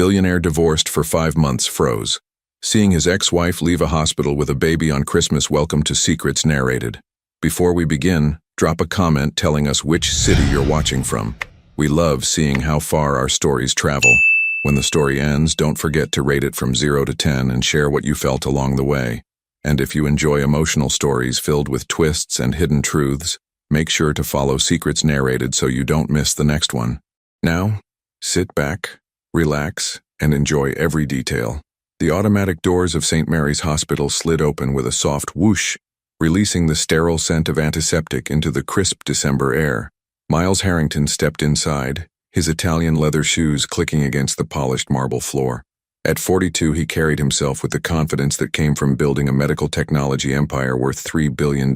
Billionaire divorced for 5 months froze. Seeing his ex-wife leave a hospital with a baby on Christmas. Welcome to Secrets Narrated. Before we begin, drop a comment telling us which city you're watching from. We love seeing how far our stories travel. When the story ends, don't forget to rate it from 0 to 10 and share what you felt along the way. And if you enjoy emotional stories filled with twists and hidden truths, make sure to follow Secrets Narrated so you don't miss the next one. Now, sit back, relax, and enjoy every detail. The automatic doors of St. Mary's Hospital slid open with a soft whoosh, releasing the sterile scent of antiseptic into the crisp December air. Miles Harrington stepped inside, his Italian leather shoes clicking against the polished marble floor. At 42, he carried himself with the confidence that came from building a medical technology empire worth $3 billion.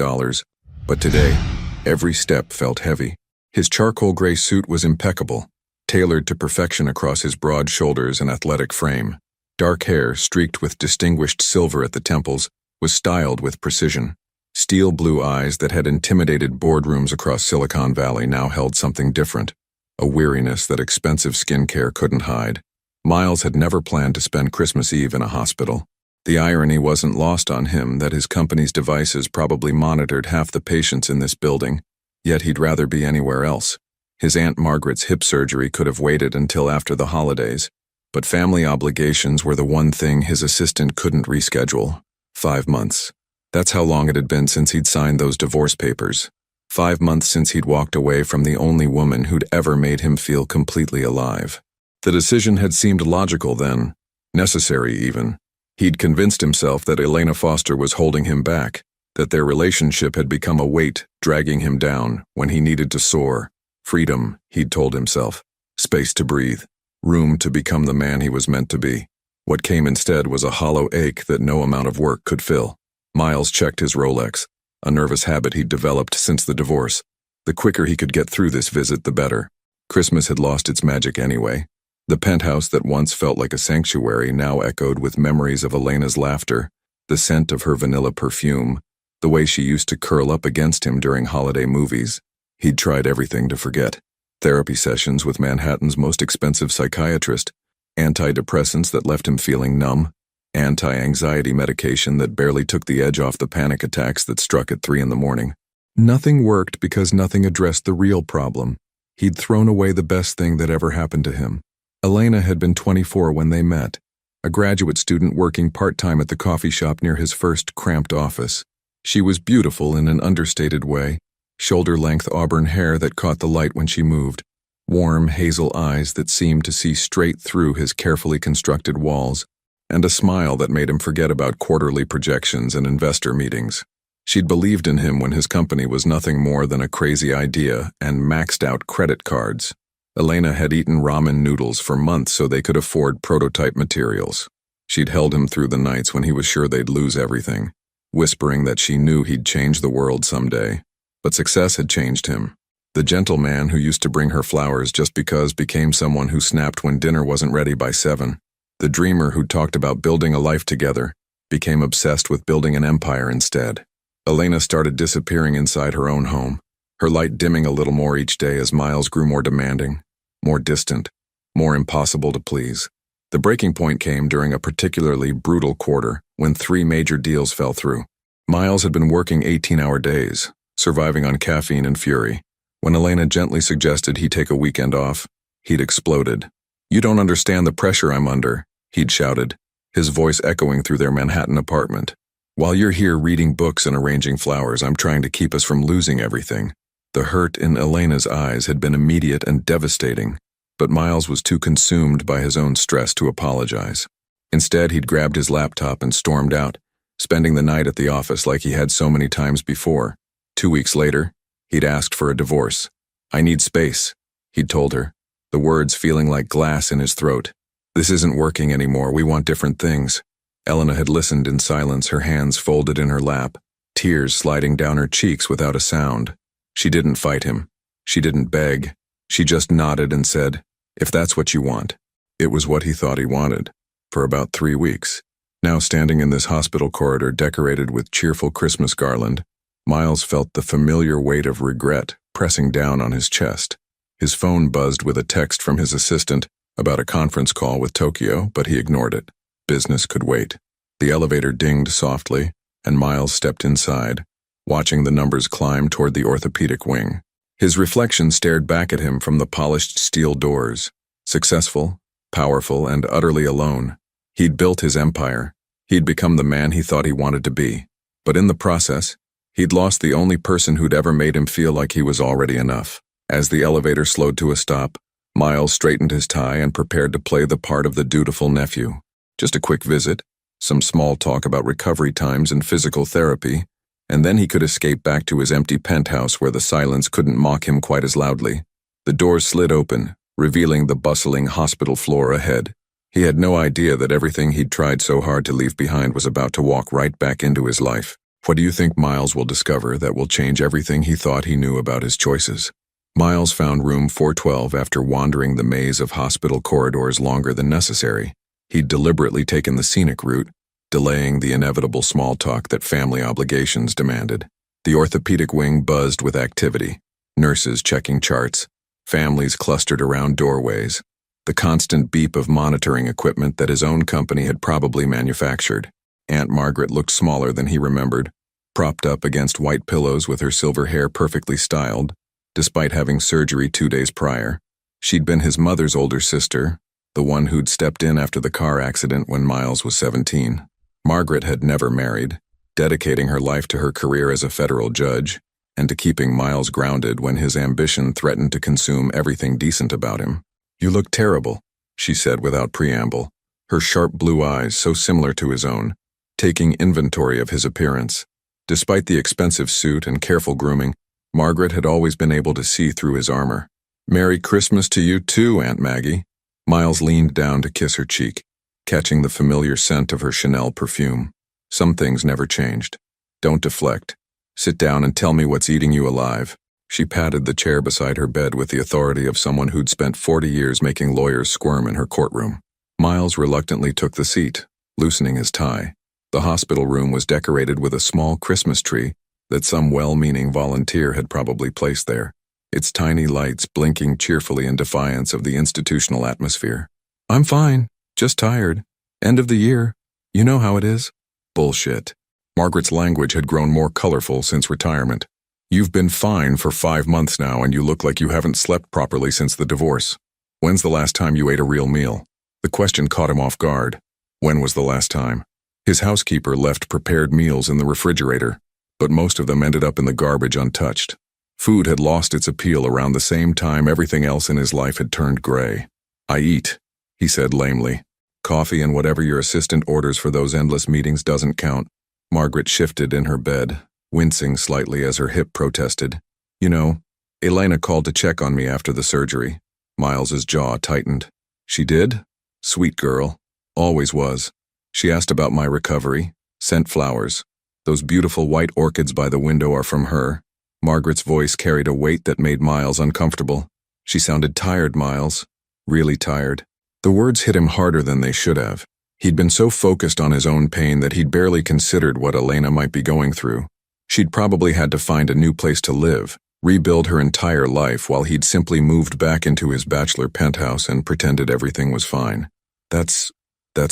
But today, every step felt heavy. His charcoal gray suit was impeccable, tailored to perfection across his broad shoulders and athletic frame. Dark hair, streaked with distinguished silver at the temples, was styled with precision. Steel blue eyes that had intimidated boardrooms across Silicon Valley now held something different, a weariness that expensive skincare couldn't hide. Miles had never planned to spend Christmas Eve in a hospital. The irony wasn't lost on him that his company's devices probably monitored half the patients in this building, yet he'd rather be anywhere else. His Aunt Margaret's hip surgery could have waited until after the holidays, but family obligations were the one thing his assistant couldn't reschedule. 5 months. That's how long it had been since he'd signed those divorce papers. 5 months since he'd walked away from the only woman who'd ever made him feel completely alive. The decision had seemed logical then, necessary even. He'd convinced himself that Elena Foster was holding him back, that their relationship had become a weight dragging him down when he needed to soar. Freedom, he'd told himself. Space to breathe. Room to become the man he was meant to be. What came instead was a hollow ache that no amount of work could fill. Miles checked his Rolex, a nervous habit he'd developed since the divorce. The quicker he could get through this visit, the better. Christmas had lost its magic anyway. The penthouse that once felt like a sanctuary now echoed with memories of Elena's laughter, the scent of her vanilla perfume, the way she used to curl up against him during holiday movies. He'd tried everything to forget. Therapy sessions with Manhattan's most expensive psychiatrist, antidepressants that left him feeling numb, anti-anxiety medication that barely took the edge off the panic attacks that struck at 3 a.m. Nothing worked because nothing addressed the real problem. He'd thrown away the best thing that ever happened to him. Elena had been 24 when they met, a graduate student working part-time at the coffee shop near his first cramped office. She was beautiful in an understated way. Shoulder-length auburn hair that caught the light when she moved, warm hazel eyes that seemed to see straight through his carefully constructed walls, and a smile that made him forget about quarterly projections and investor meetings. She'd believed in him when his company was nothing more than a crazy idea and maxed-out credit cards. Elena had eaten ramen noodles for months so they could afford prototype materials. She'd held him through the nights when he was sure they'd lose everything, whispering that she knew he'd change the world someday. But success had changed him. The gentleman who used to bring her flowers just because became someone who snapped when dinner wasn't ready by 7. The dreamer who talked about building a life together became obsessed with building an empire instead. Elena started disappearing inside her own home, her light dimming a little more each day as Miles grew more demanding, more distant, more impossible to please. The breaking point came during a particularly brutal quarter when 3 major deals fell through. Miles had been working 18-hour days, surviving on caffeine and fury. When Elena gently suggested he take a weekend off, he'd exploded. "You don't understand the pressure I'm under," he'd shouted, his voice echoing through their Manhattan apartment. "While you're here reading books and arranging flowers, I'm trying to keep us from losing everything." The hurt in Elena's eyes had been immediate and devastating, but Miles was too consumed by his own stress to apologize. Instead, he'd grabbed his laptop and stormed out, spending the night at the office like he had so many times before. 2 weeks later, he'd asked for a divorce. "I need space," he'd told her, the words feeling like glass in his throat. "This isn't working anymore, we want different things." Elena had listened in silence, her hands folded in her lap, tears sliding down her cheeks without a sound. She didn't fight him. She didn't beg. She just nodded and said, "If that's what you want." It was what he thought he wanted, for about 3 weeks. Now standing in this hospital corridor decorated with cheerful Christmas garland, Miles felt the familiar weight of regret pressing down on his chest. His phone buzzed with a text from his assistant, about a conference call with Tokyo, but he ignored it. Business could wait. The elevator dinged softly, and Miles stepped inside, watching the numbers climb toward the orthopedic wing. His reflection stared back at him from the polished steel doors. Successful, powerful, and utterly alone. He'd built his empire. He'd become the man he thought he wanted to be. But in the process, he'd lost the only person who'd ever made him feel like he was already enough. As the elevator slowed to a stop, Miles straightened his tie and prepared to play the part of the dutiful nephew. Just a quick visit, some small talk about recovery times and physical therapy, and then he could escape back to his empty penthouse where the silence couldn't mock him quite as loudly. The doors slid open, revealing the bustling hospital floor ahead. He had no idea that everything he'd tried so hard to leave behind was about to walk right back into his life. What do you think Miles will discover that will change everything he thought he knew about his choices? Miles found room 412 after wandering the maze of hospital corridors longer than necessary. He'd deliberately taken the scenic route, delaying the inevitable small talk that family obligations demanded. The orthopedic wing buzzed with activity, nurses checking charts, families clustered around doorways, the constant beep of monitoring equipment that his own company had probably manufactured. Aunt Margaret looked smaller than he remembered, propped up against white pillows with her silver hair perfectly styled, despite having surgery 2 days prior. She'd been his mother's older sister, the one who'd stepped in after the car accident when Miles was 17. Margaret had never married, dedicating her life to her career as a federal judge and to keeping Miles grounded when his ambition threatened to consume everything decent about him. "You look terrible," she said without preamble, her sharp blue eyes so similar to his own, taking inventory of his appearance. Despite the expensive suit and careful grooming, Margaret had always been able to see through his armor. "Merry Christmas to you too, Aunt Maggie." Miles leaned down to kiss her cheek, catching the familiar scent of her Chanel perfume. Some things never changed. "Don't deflect. Sit down and tell me what's eating you alive." She patted the chair beside her bed with the authority of someone who'd spent 40 years making lawyers squirm in her courtroom. Miles reluctantly took the seat, loosening his tie. The hospital room was decorated with a small Christmas tree that some well-meaning volunteer had probably placed there, its tiny lights blinking cheerfully in defiance of the institutional atmosphere. "I'm fine, just tired. End of the year. You know how it is." Bullshit. Margaret's language had grown more colorful since retirement. "You've been fine for 5 months now and you look like you haven't slept properly since the divorce. When's the last time you ate a real meal?" The question caught him off guard. When was the last time? His housekeeper left prepared meals in the refrigerator, but most of them ended up in the garbage untouched. Food had lost its appeal around the same time everything else in his life had turned gray. "I eat," he said lamely. "Coffee and whatever your assistant orders for those endless meetings doesn't count." Margaret shifted in her bed, wincing slightly as her hip protested. "You know, Elena called to check on me after the surgery." Miles's jaw tightened. "She did? Sweet girl. Always was. She asked about my recovery, sent flowers. Those beautiful white orchids by the window are from her." Margaret's voice carried a weight that made Miles uncomfortable. "She sounded tired, Miles. Really tired." The words hit him harder than they should have. He'd been so focused on his own pain that he'd barely considered what Elena might be going through. She'd probably had to find a new place to live, rebuild her entire life while he'd simply moved back into his bachelor penthouse and pretended everything was fine. That's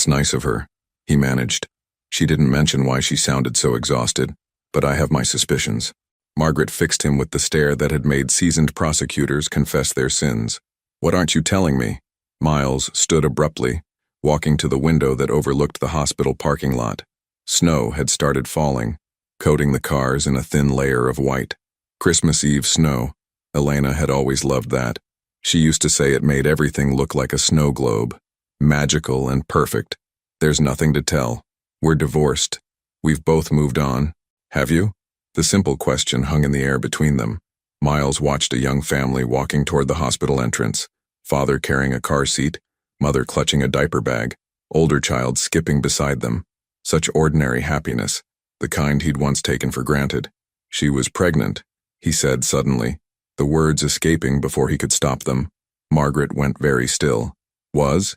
nice of her," he managed. "She didn't mention why she sounded so exhausted, but I have my suspicions." Margaret fixed him with the stare that had made seasoned prosecutors confess their sins. "What aren't you telling me?" Miles stood abruptly, walking to the window that overlooked the hospital parking lot. Snow had started falling, coating the cars in a thin layer of white. Christmas Eve snow. Elena had always loved that. She used to say it made everything look like a snow globe. Magical and perfect. "There's nothing to tell. We're divorced. We've both moved on. Have you?" The simple question hung in the air between them. Miles watched a young family walking toward the hospital entrance, father carrying a car seat, mother clutching a diaper bag, older child skipping beside them. Such ordinary happiness, the kind he'd once taken for granted. "She was pregnant," he said suddenly, the words escaping before he could stop them. Margaret went very still. "Was?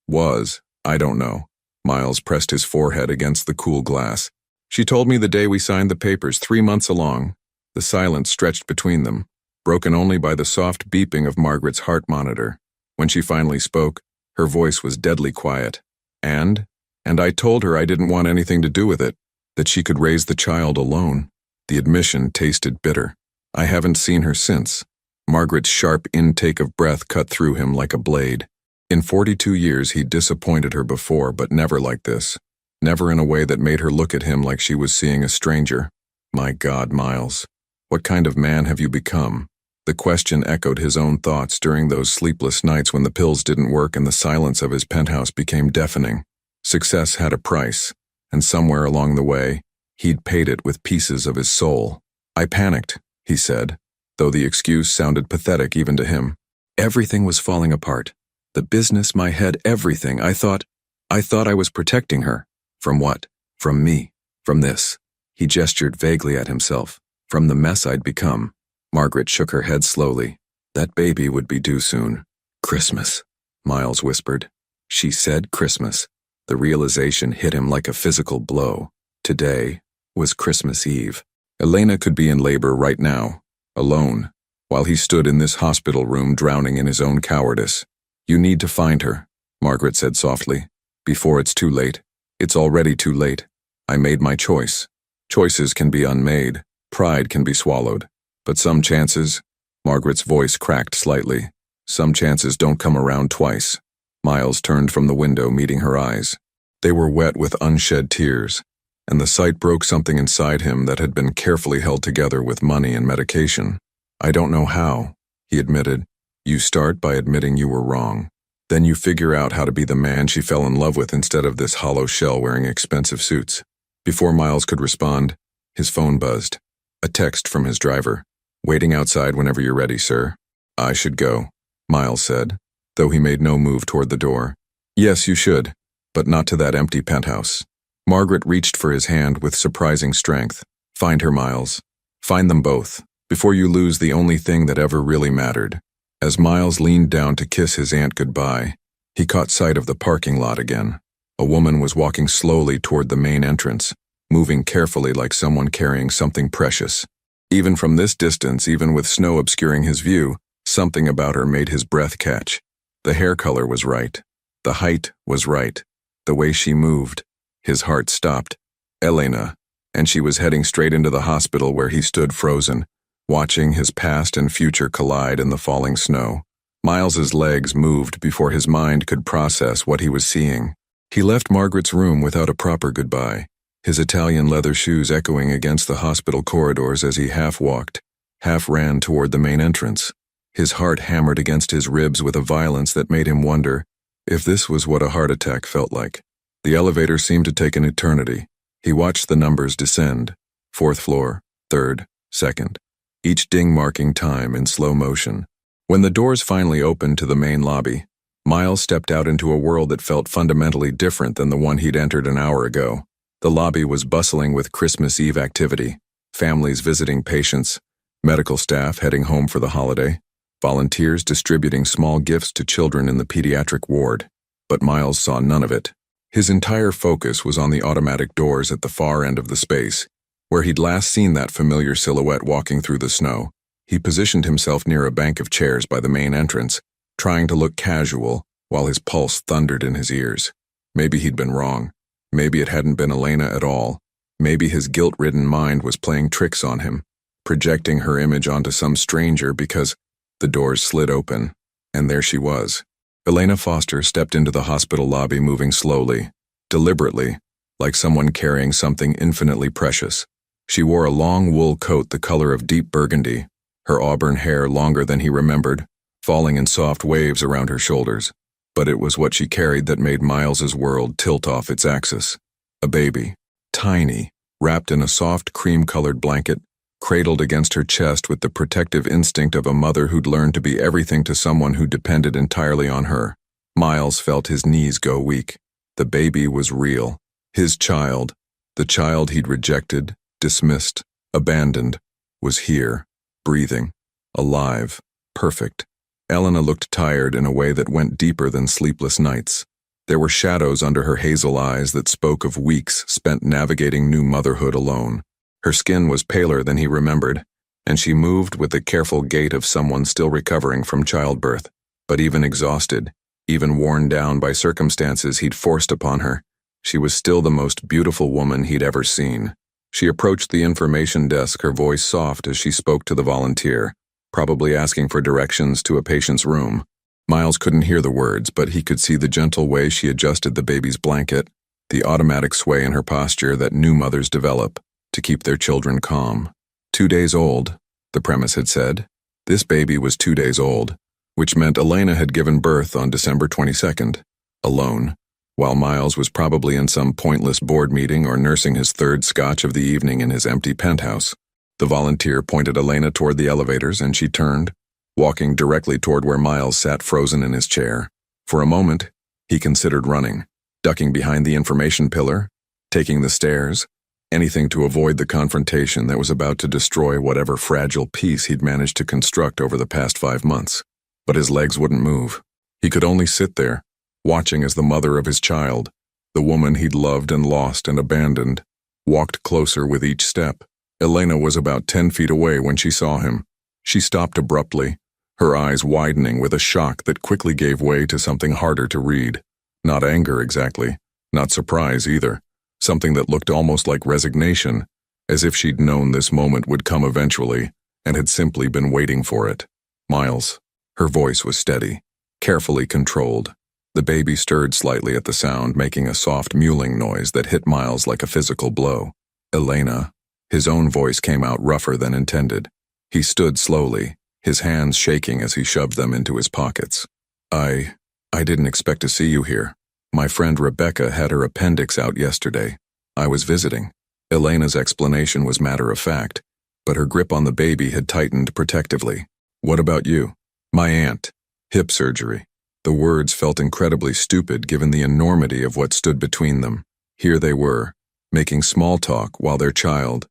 Was? I don't know." Miles pressed his forehead against the cool glass. "She told me the day we signed the papers 3 months along." The silence stretched between them, broken only by the soft beeping of Margaret's heart monitor. When she finally spoke, her voice was deadly quiet. And I told her I didn't want anything to do with it, that she could raise the child alone. The admission tasted bitter. I haven't seen her since. Margaret's sharp intake of breath cut through him like a blade. In 42 years he'd disappointed her before, but never like this. Never in a way that made her look at him like she was seeing a stranger. My God, Miles. What kind of man have you become? The question echoed his own thoughts during those sleepless nights when the pills didn't work and the silence of his penthouse became deafening. Success had a price, and somewhere along the way, he'd paid it with pieces of his soul. I panicked, he said, though the excuse sounded pathetic even to him. Everything was falling apart. The business, my head, everything. I thought I was protecting her. From what? From me. From this. He gestured vaguely at himself. From the mess I'd become. Margaret shook her head slowly. That baby would be due soon. Christmas, Miles whispered. She said Christmas. The realization hit him like a physical blow. Today was Christmas Eve. Elena could be in labor right now, alone, while he stood in this hospital room drowning in his own cowardice. You need to find her, Margaret said softly, before it's too late. It's already too late. I made my choice. Choices can be unmade. Pride can be swallowed. But some chances, Margaret's voice cracked slightly, some chances don't come around twice. Miles turned from the window, meeting her eyes. They were wet with unshed tears, and the sight broke something inside him that had been carefully held together with money and medication. I don't know how, he admitted. You start by admitting you were wrong. Then you figure out how to be the man she fell in love with instead of this hollow shell wearing expensive suits. Before Miles could respond, his phone buzzed. A text from his driver. Waiting outside whenever you're ready, sir. I should go, Miles said, though he made no move toward the door. Yes, you should, but not to that empty penthouse. Margaret reached for his hand with surprising strength. Find her, Miles. Find them both, before you lose the only thing that ever really mattered. As Miles leaned down to kiss his aunt goodbye, he caught sight of the parking lot again. A woman was walking slowly toward the main entrance, moving carefully like someone carrying something precious. Even from this distance, even with snow obscuring his view, something about her made his breath catch. The hair color was right. The height was right. The way she moved. His heart stopped. Elena. And she was heading straight into the hospital where he stood frozen, watching his past and future collide in the falling snow. Miles's legs moved before his mind could process what he was seeing. He left Margaret's room without a proper goodbye, his Italian leather shoes echoing against the hospital corridors as he half walked, half ran toward the main entrance. His heart hammered against his ribs with a violence that made him wonder if this was what a heart attack felt like. The elevator seemed to take an eternity. He watched the numbers descend. 4th floor, 3rd, 2nd. Each ding marking time in slow motion. When the doors finally opened to the main lobby, Miles stepped out into a world that felt fundamentally different than the one he'd entered an hour ago. The lobby was bustling with Christmas Eve activity, families visiting patients, medical staff heading home for the holiday, volunteers distributing small gifts to children in the pediatric ward. But Miles saw none of it. His entire focus was on the automatic doors at the far end of the space, where he'd last seen that familiar silhouette walking through the snow. He positioned himself near a bank of chairs by the main entrance, trying to look casual while his pulse thundered in his ears. Maybe he'd been wrong. Maybe it hadn't been Elena at all. Maybe his guilt-ridden mind was playing tricks on him, projecting her image onto some stranger because the doors slid open, and there she was. Elena Foster stepped into the hospital lobby moving slowly, deliberately, like someone carrying something infinitely precious. She wore a long wool coat the color of deep burgundy, her auburn hair longer than he remembered, falling in soft waves around her shoulders. But it was what she carried that made Miles's world tilt off its axis. A baby, tiny, wrapped in a soft cream-colored blanket, cradled against her chest with the protective instinct of a mother who'd learned to be everything to someone who depended entirely on her. Miles felt his knees go weak. The baby was real. His child, the child he'd rejected, dismissed, abandoned, was here, breathing, alive, perfect. Elena looked tired in a way that went deeper than sleepless nights. There were shadows under her hazel eyes that spoke of weeks spent navigating new motherhood alone. Her skin was paler than he remembered, and she moved with the careful gait of someone still recovering from childbirth. But even exhausted, even worn down by circumstances he'd forced upon her, she was still the most beautiful woman he'd ever seen. She approached the information desk, her voice soft as she spoke to the volunteer, probably asking for directions to a patient's room. Miles couldn't hear the words, but he could see the gentle way she adjusted the baby's blanket, the automatic sway in her posture that new mothers develop to keep their children calm. 2 days old, the premise had said. This baby was 2 days old, which meant Elena had given birth on December 22nd, alone, while Miles was probably in some pointless board meeting or nursing his third scotch of the evening in his empty penthouse. The volunteer pointed Elena toward the elevators, and she turned, walking directly toward where Miles sat frozen in his chair. For a moment, he considered running, ducking behind the information pillar, taking the stairs, anything to avoid the confrontation that was about to destroy whatever fragile peace he'd managed to construct over the past 5 months. But his legs wouldn't move. He could only sit there, watching as the mother of his child, the woman he'd loved and lost and abandoned, walked closer with each step. Elena was about 10 feet away when she saw him. She stopped abruptly, her eyes widening with a shock that quickly gave way to something harder to read. Not anger exactly, not surprise either. Something that looked almost like resignation, as if she'd known this moment would come eventually and had simply been waiting for it. Miles. Her voice was steady, carefully controlled. The baby stirred slightly at the sound, making a soft mewling noise that hit Miles like a physical blow. Elena. His own voice came out rougher than intended. He stood slowly, his hands shaking as he shoved them into his pockets. I didn't expect to see you here. My friend Rebecca had her appendix out yesterday. I was visiting. Elena's explanation was matter-of-fact, but her grip on the baby had tightened protectively. What about you? My aunt. Hip surgery. The words felt incredibly stupid given the enormity of what stood between them. Here they were, making small talk while their child,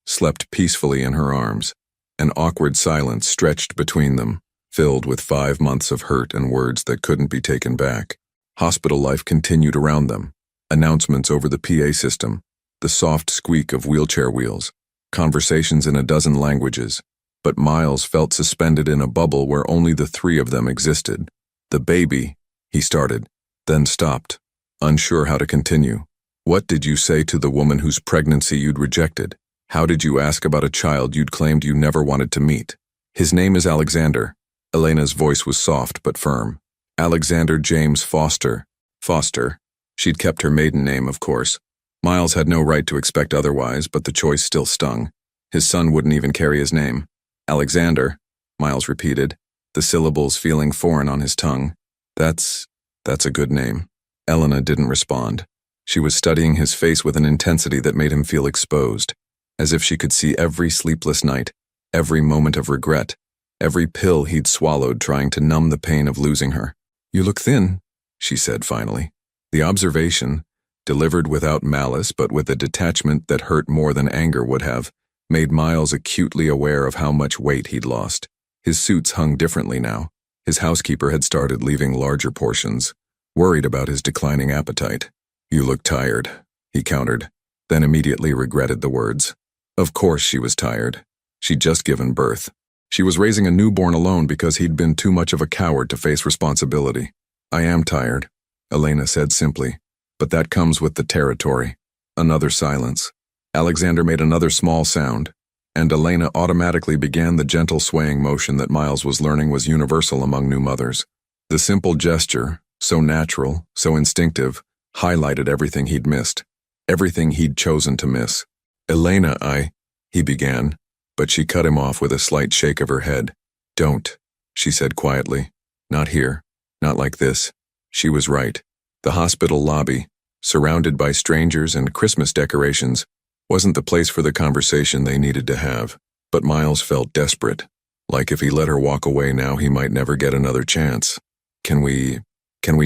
slept peacefully in her arms. An awkward silence stretched between them, filled with 5 months of hurt and words that couldn't be taken back. Hospital life continued around them. Announcements over the PA system, the soft squeak of wheelchair wheels, conversations in a dozen languages. But Miles felt suspended in a bubble where only the three of them existed. The baby, he started, then stopped, unsure how to continue. What did you say to the woman whose pregnancy you'd rejected? How did you ask about a child you'd claimed you never wanted to meet? His name is Alexander. Elena's voice was soft but firm. Alexander James Foster. Foster. She'd kept her maiden name, of course. Miles had no right to expect otherwise, but the choice still stung. His son wouldn't even carry his name. Alexander, Miles repeated, the syllables feeling foreign on his tongue. That's a good name. Elena didn't respond. She was studying his face with an intensity that made him feel exposed, as if she could see every sleepless night, every moment of regret, every pill he'd swallowed trying to numb the pain of losing her. You look thin, she said finally. The observation, delivered without malice but with a detachment that hurt more than anger would have, made Miles acutely aware of how much weight he'd lost. His suits hung differently now. His housekeeper had started leaving larger portions, worried about his declining appetite. You look tired, he countered, then immediately regretted the words. Of course she was tired. She'd just given birth. She was raising a newborn alone because he'd been too much of a coward to face responsibility. I am tired, Elena said simply, but that comes with the territory. Another silence. Alexander made another small sound, and Elena automatically began the gentle swaying motion that Miles was learning was universal among new mothers. The simple gesture, so natural, so instinctive, highlighted everything he'd missed, everything he'd chosen to miss. Elena, he began, but she cut him off with a slight shake of her head. Don't, she said quietly. Not here, not like this. She was right. The hospital lobby, surrounded by strangers and Christmas decorations, wasn't the place for the conversation they needed to have. But Miles felt desperate, like if he let her walk away now he might never get another chance. Can we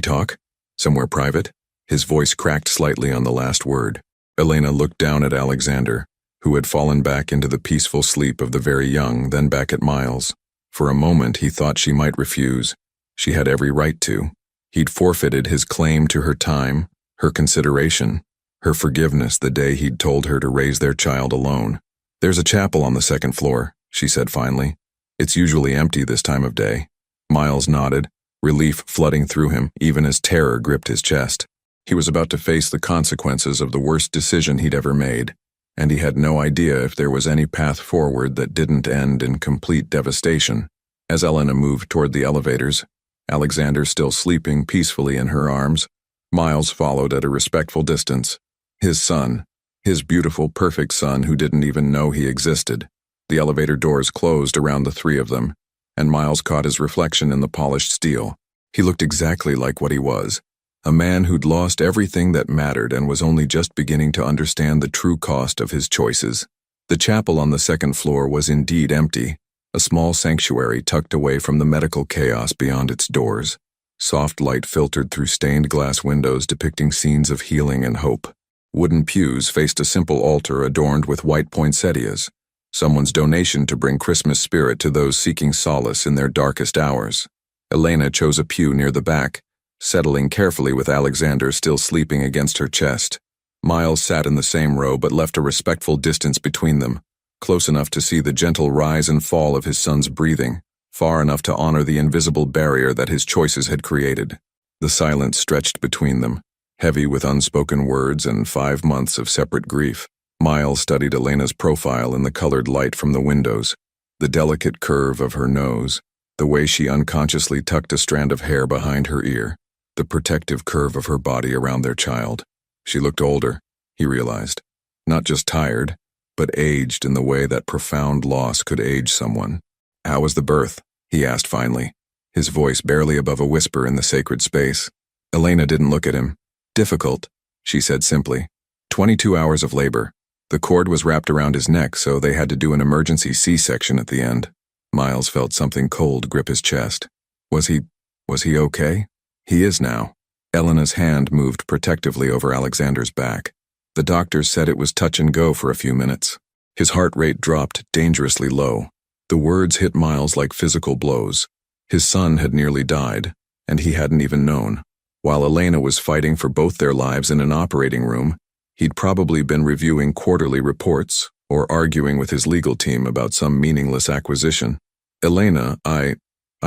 talk? Somewhere private? His voice cracked slightly on the last word. Elena looked down at Alexander, who had fallen back into the peaceful sleep of the very young, then back at Miles. For a moment he thought she might refuse. She had every right to. He'd forfeited his claim to her time, her consideration, her forgiveness the day he'd told her to raise their child alone. There's a chapel on the second floor, she said finally. It's usually empty this time of day. Miles nodded, relief flooding through him even as terror gripped his chest. He was about to face the consequences of the worst decision he'd ever made, and he had no idea if there was any path forward that didn't end in complete devastation. As Elena moved toward the elevators, Alexander still sleeping peacefully in her arms, Miles followed at a respectful distance. His son, his beautiful, perfect son who didn't even know he existed. The elevator doors closed around the three of them, and Miles caught his reflection in the polished steel. He looked exactly like what he was, a man who'd lost everything that mattered and was only just beginning to understand the true cost of his choices. The chapel on the second floor was indeed empty, a small sanctuary tucked away from the medical chaos beyond its doors. Soft light filtered through stained glass windows depicting scenes of healing and hope. Wooden pews faced a simple altar adorned with white poinsettias, someone's donation to bring Christmas spirit to those seeking solace in their darkest hours. Elena chose a pew near the back, settling carefully with Alexander still sleeping against her chest. Miles sat in the same row but left a respectful distance between them, close enough to see the gentle rise and fall of his son's breathing, far enough to honor the invisible barrier that his choices had created. The silence stretched between them, heavy with unspoken words and 5 months of separate grief. Miles studied Elena's profile in the colored light from the windows, the delicate curve of her nose, the way she unconsciously tucked a strand of hair behind her ear, the protective curve of her body around their child. She looked older, he realized, not just tired, but aged in the way that profound loss could age someone. "How was the birth?" he asked finally, his voice barely above a whisper in the sacred space. Elena didn't look at him. "Difficult," she said simply. 22 hours of labor. The cord was wrapped around his neck, so they had to do an emergency C-section at the end. Miles felt something cold grip his chest. Was he okay? He is now. Elena's hand moved protectively over Alexander's back. The doctors said it was touch and go for a few minutes. His heart rate dropped dangerously low. The words hit Miles like physical blows. His son had nearly died, and he hadn't even known. While Elena was fighting for both their lives in an operating room, he'd probably been reviewing quarterly reports or arguing with his legal team about some meaningless acquisition. "Elena, I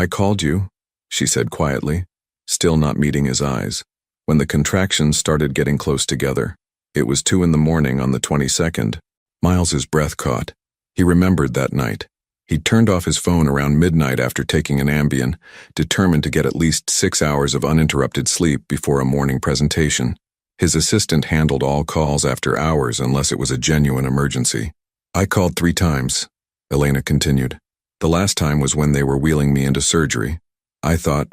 called you," she said quietly, still not meeting his eyes. When the contractions started getting close together, it was 2 a.m. on the 22nd. Miles's breath caught. He remembered that night. He'd turned off his phone around midnight after taking an Ambien, determined to get at least 6 hours of uninterrupted sleep before a morning presentation. His assistant handled all calls after hours unless it was a genuine emergency. "I called 3 times, Elena continued. "The last time was when they were wheeling me into surgery. I thought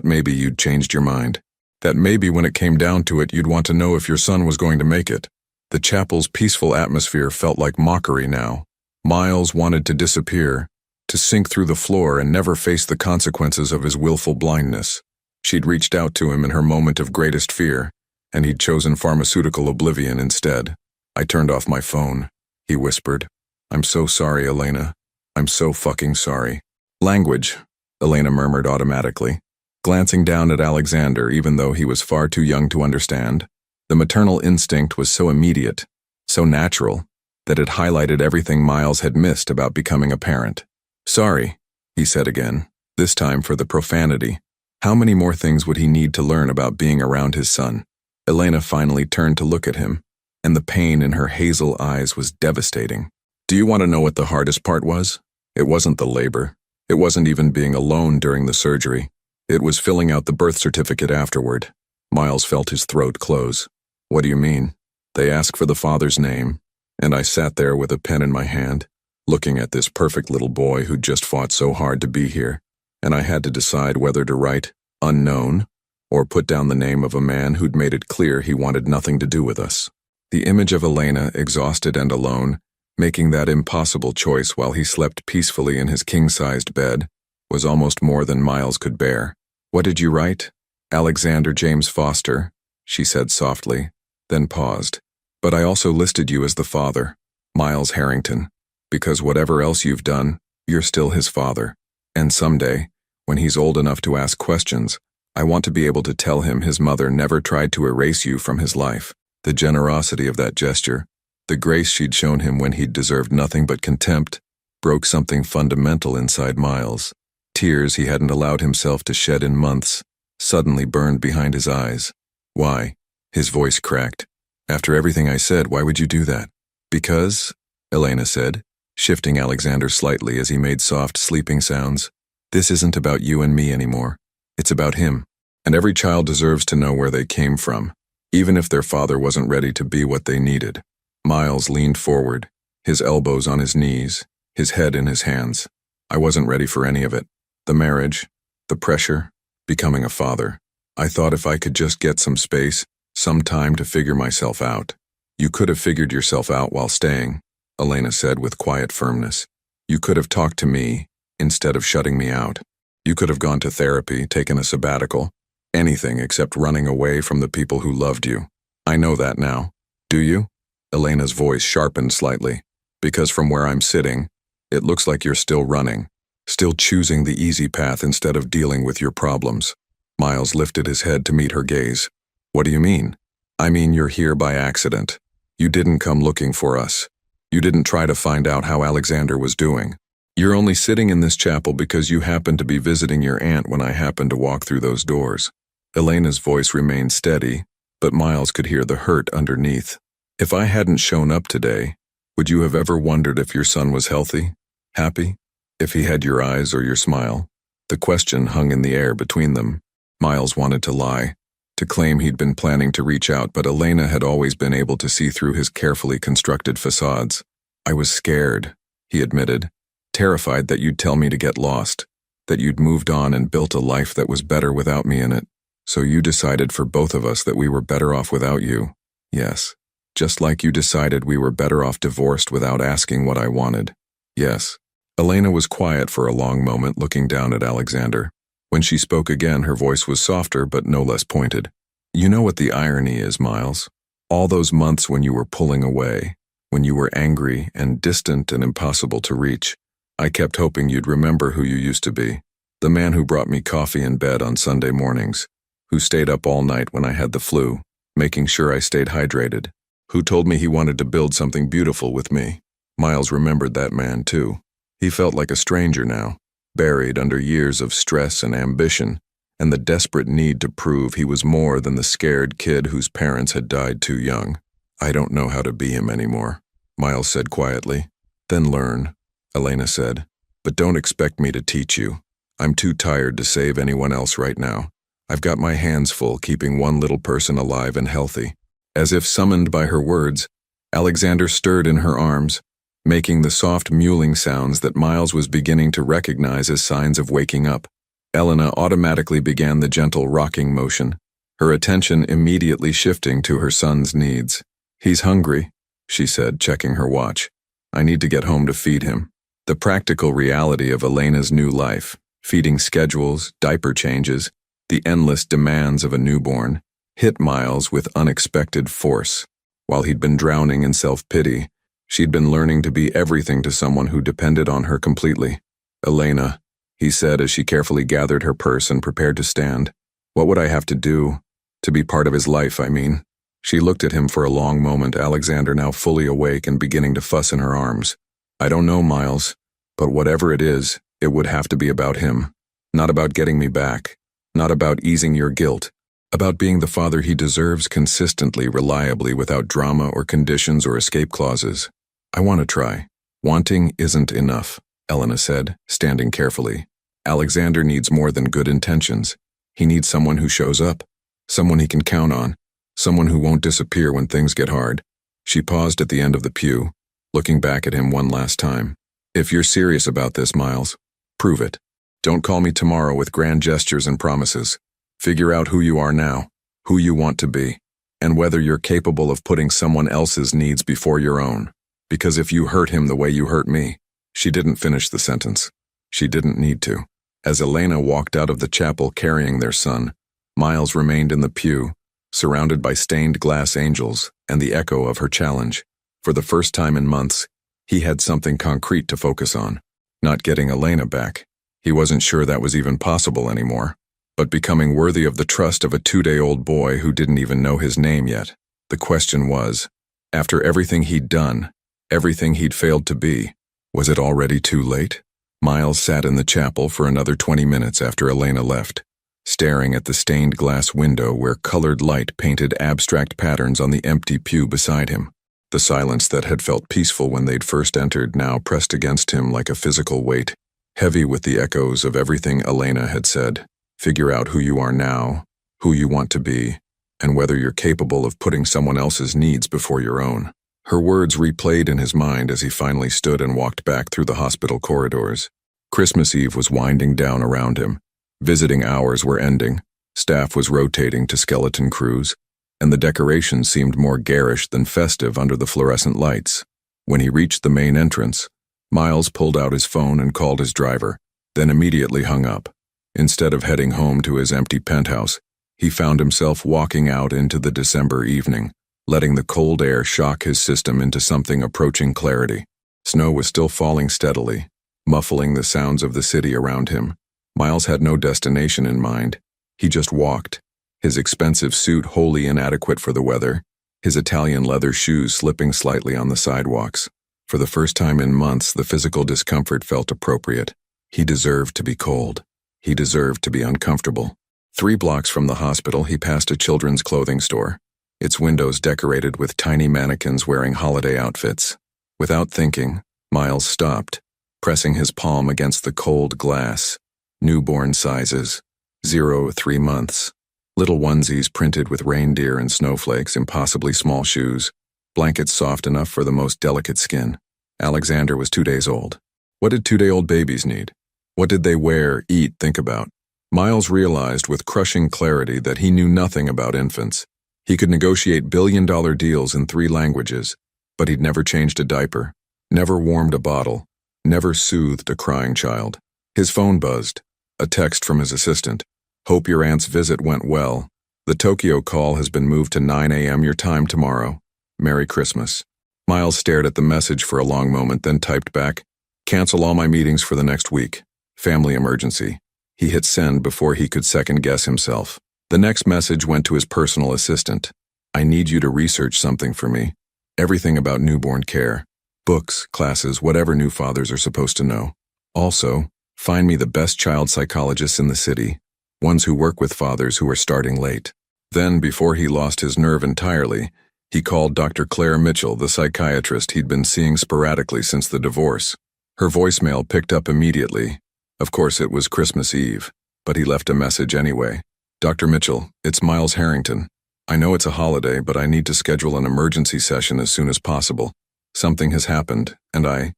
maybe you'd changed your mind. That maybe when it came down to it you'd want to know if your son was going to make it." The chapel's peaceful atmosphere felt like mockery now. Miles wanted to disappear, to sink through the floor and never face the consequences of his willful blindness. She'd reached out to him in her moment of greatest fear, and he'd chosen pharmaceutical oblivion instead. "I turned off my phone," he whispered. "I'm so sorry, Elena. I'm so fucking sorry." "Language," Elena murmured automatically, glancing down at Alexander even though he was far too young to understand. The maternal instinct was so immediate, so natural, that it highlighted everything Miles had missed about becoming a parent. "Sorry," he said again, this time for the profanity. How many more things would he need to learn about being around his son? Elena finally turned to look at him, and the pain in her hazel eyes was devastating. "Do you want to know what the hardest part was? It wasn't the labor. It wasn't even being alone during the surgery. It was filling out the birth certificate afterward." Miles felt his throat close. "What do you mean?" "They asked for the father's name, and I sat there with a pen in my hand, looking at this perfect little boy who'd just fought so hard to be here, and I had to decide whether to write unknown or put down the name of a man who'd made it clear he wanted nothing to do with us." The image of Elena, exhausted and alone, making that impossible choice while he slept peacefully in his king-sized bed, was almost more than Miles could bear. "What did you write?" "Alexander James Foster," she said softly, then paused. "But I also listed you as the father, Miles Harrington, because whatever else you've done, you're still his father. And someday, when he's old enough to ask questions, I want to be able to tell him his mother never tried to erase you from his life." The generosity of that gesture, the grace she'd shown him when he'd deserved nothing but contempt, broke something fundamental inside Miles. Tears he hadn't allowed himself to shed in months suddenly burned behind his eyes. Why? His voice cracked. After everything I said, why would you do that? Because, Elena said, shifting Alexander slightly as he made soft sleeping sounds. This isn't about you and me anymore. It's about him. And every child deserves to know where they came from, even if their father wasn't ready to be what they needed. Miles leaned forward, his elbows on his knees, his head in his hands. I wasn't ready for any of it. The marriage, the pressure, becoming a father. I thought if I could just get some space, some time to figure myself out. You could have figured yourself out while staying, Elena said with quiet firmness. You could have talked to me instead of shutting me out. You could have gone to therapy, taken a sabbatical, anything except running away from the people who loved you. I know that now. Do you? Elena's voice sharpened slightly. Because from where I'm sitting, it looks like you're still running, still choosing the easy path instead of dealing with your problems. Miles lifted his head to meet her gaze. What do you mean? I mean you're here by accident. You didn't come looking for us. You didn't try to find out how Alexander was doing. You're only sitting in this chapel because you happened to be visiting your aunt when I happened to walk through those doors. Elena's voice remained steady, but Miles could hear the hurt underneath. If I hadn't shown up today, would you have ever wondered if your son was healthy, happy, if he had your eyes or your smile? The question hung in the air between them. Miles wanted to lie, to claim he'd been planning to reach out, but Elena had always been able to see through his carefully constructed facades. I was scared, he admitted, terrified that you'd tell me to get lost, that you'd moved on and built a life that was better without me in it. So you decided for both of us that we were better off without you. Yes. Just like you decided we were better off divorced without asking what I wanted. Yes. Elena was quiet for a long moment, looking down at Alexander. When she spoke again, her voice was softer but no less pointed. You know what the irony is, Miles? All those months when you were pulling away, when you were angry and distant and impossible to reach, I kept hoping you'd remember who you used to be. The man who brought me coffee in bed on Sunday mornings, who stayed up all night when I had the flu, making sure I stayed hydrated, who told me he wanted to build something beautiful with me. Miles remembered that man too. He felt like a stranger now, buried under years of stress and ambition, and the desperate need to prove he was more than the scared kid whose parents had died too young. I don't know how to be him anymore, Miles said quietly. Then learn, Elena said, but don't expect me to teach you. I'm too tired to save anyone else right now. I've got my hands full keeping one little person alive and healthy. As if summoned by her words, Alexander stirred in her arms, making the soft mewling sounds that Miles was beginning to recognize as signs of waking up. Elena automatically began the gentle rocking motion, her attention immediately shifting to her son's needs. He's hungry, she said, checking her watch. I need to get home to feed him. The practical reality of Elena's new life, feeding schedules, diaper changes, the endless demands of a newborn, hit Miles with unexpected force. While he'd been drowning in self-pity, she'd been learning to be everything to someone who depended on her completely. Elena, he said as she carefully gathered her purse and prepared to stand. What would I have to do? To be part of his life, I mean. She looked at him for a long moment, Alexander now fully awake and beginning to fuss in her arms. I don't know, Miles, but whatever it is, it would have to be about him. Not about getting me back. Not about easing your guilt. About being the father he deserves consistently, reliably, without drama or conditions or escape clauses. I want to try. Wanting isn't enough, Elena said, standing carefully. Alexander needs more than good intentions. He needs someone who shows up, someone he can count on, someone who won't disappear when things get hard. She paused at the end of the pew, looking back at him one last time. If you're serious about this, Miles, prove it. Don't call me tomorrow with grand gestures and promises. Figure out who you are now, who you want to be, and whether you're capable of putting someone else's needs before your own. Because if you hurt him the way you hurt me, she didn't finish the sentence. She didn't need to. As Elena walked out of the chapel carrying their son, Miles remained in the pew, surrounded by stained glass angels and the echo of her challenge. For the first time in months, he had something concrete to focus on. Not getting Elena back. He wasn't sure that was even possible anymore. But becoming worthy of the trust of a 2-day-old boy who didn't even know his name yet. The question was, after everything he'd done, everything he'd failed to be, was it already too late? Miles sat in the chapel for another 20 minutes after Elena left, staring at the stained glass window where colored light painted abstract patterns on the empty pew beside him. The silence that had felt peaceful when they'd first entered now pressed against him like a physical weight, heavy with the echoes of everything Elena had said. Figure out who you are now, who you want to be, and whether you're capable of putting someone else's needs before your own. Her words replayed in his mind as he finally stood and walked back through the hospital corridors. Christmas Eve was winding down around him. Visiting hours were ending, staff was rotating to skeleton crews, and the decorations seemed more garish than festive under the fluorescent lights. When he reached the main entrance, Miles pulled out his phone and called his driver, then immediately hung up. Instead of heading home to his empty penthouse, he found himself walking out into the December evening, letting the cold air shock his system into something approaching clarity. Snow was still falling steadily, muffling the sounds of the city around him. Miles had no destination in mind. He just walked, his expensive suit wholly inadequate for the weather, his Italian leather shoes slipping slightly on the sidewalks. For the first time in months, the physical discomfort felt appropriate. He deserved to be cold. He deserved to be uncomfortable. 3 blocks from the hospital, he passed a children's clothing store, its windows decorated with tiny mannequins wearing holiday outfits. Without thinking, Miles stopped, pressing his palm against the cold glass. Newborn sizes, 0 to 3 months. Little onesies printed with reindeer and snowflakes, impossibly small shoes, blankets soft enough for the most delicate skin. Alexander was 2 days old. What did 2-day-old babies need? What did they wear, eat, think about? Miles realized with crushing clarity that he knew nothing about infants. He could negotiate billion-dollar deals in 3 languages, but he'd never changed a diaper, never warmed a bottle, never soothed a crying child. His phone buzzed. A text from his assistant. Hope your aunt's visit went well. The Tokyo call has been moved to 9 a.m. your time tomorrow. Merry Christmas. Miles stared at the message for a long moment, then typed back, cancel all my meetings for the next week. Family emergency. He hit send before he could second-guess himself. The next message went to his personal assistant. I need you to research something for me. Everything about newborn care. Books, classes, whatever new fathers are supposed to know. Also, find me the best child psychologists in the city, ones who work with fathers who are starting late. Then, before he lost his nerve entirely, he called Dr. Claire Mitchell, the psychiatrist he'd been seeing sporadically since the divorce. Her voicemail picked up immediately. Of course, it was Christmas Eve, but he left a message anyway. Dr. Mitchell, it's Miles Harrington. I know it's a holiday, but I need to schedule an emergency session as soon as possible. Something has happened, and I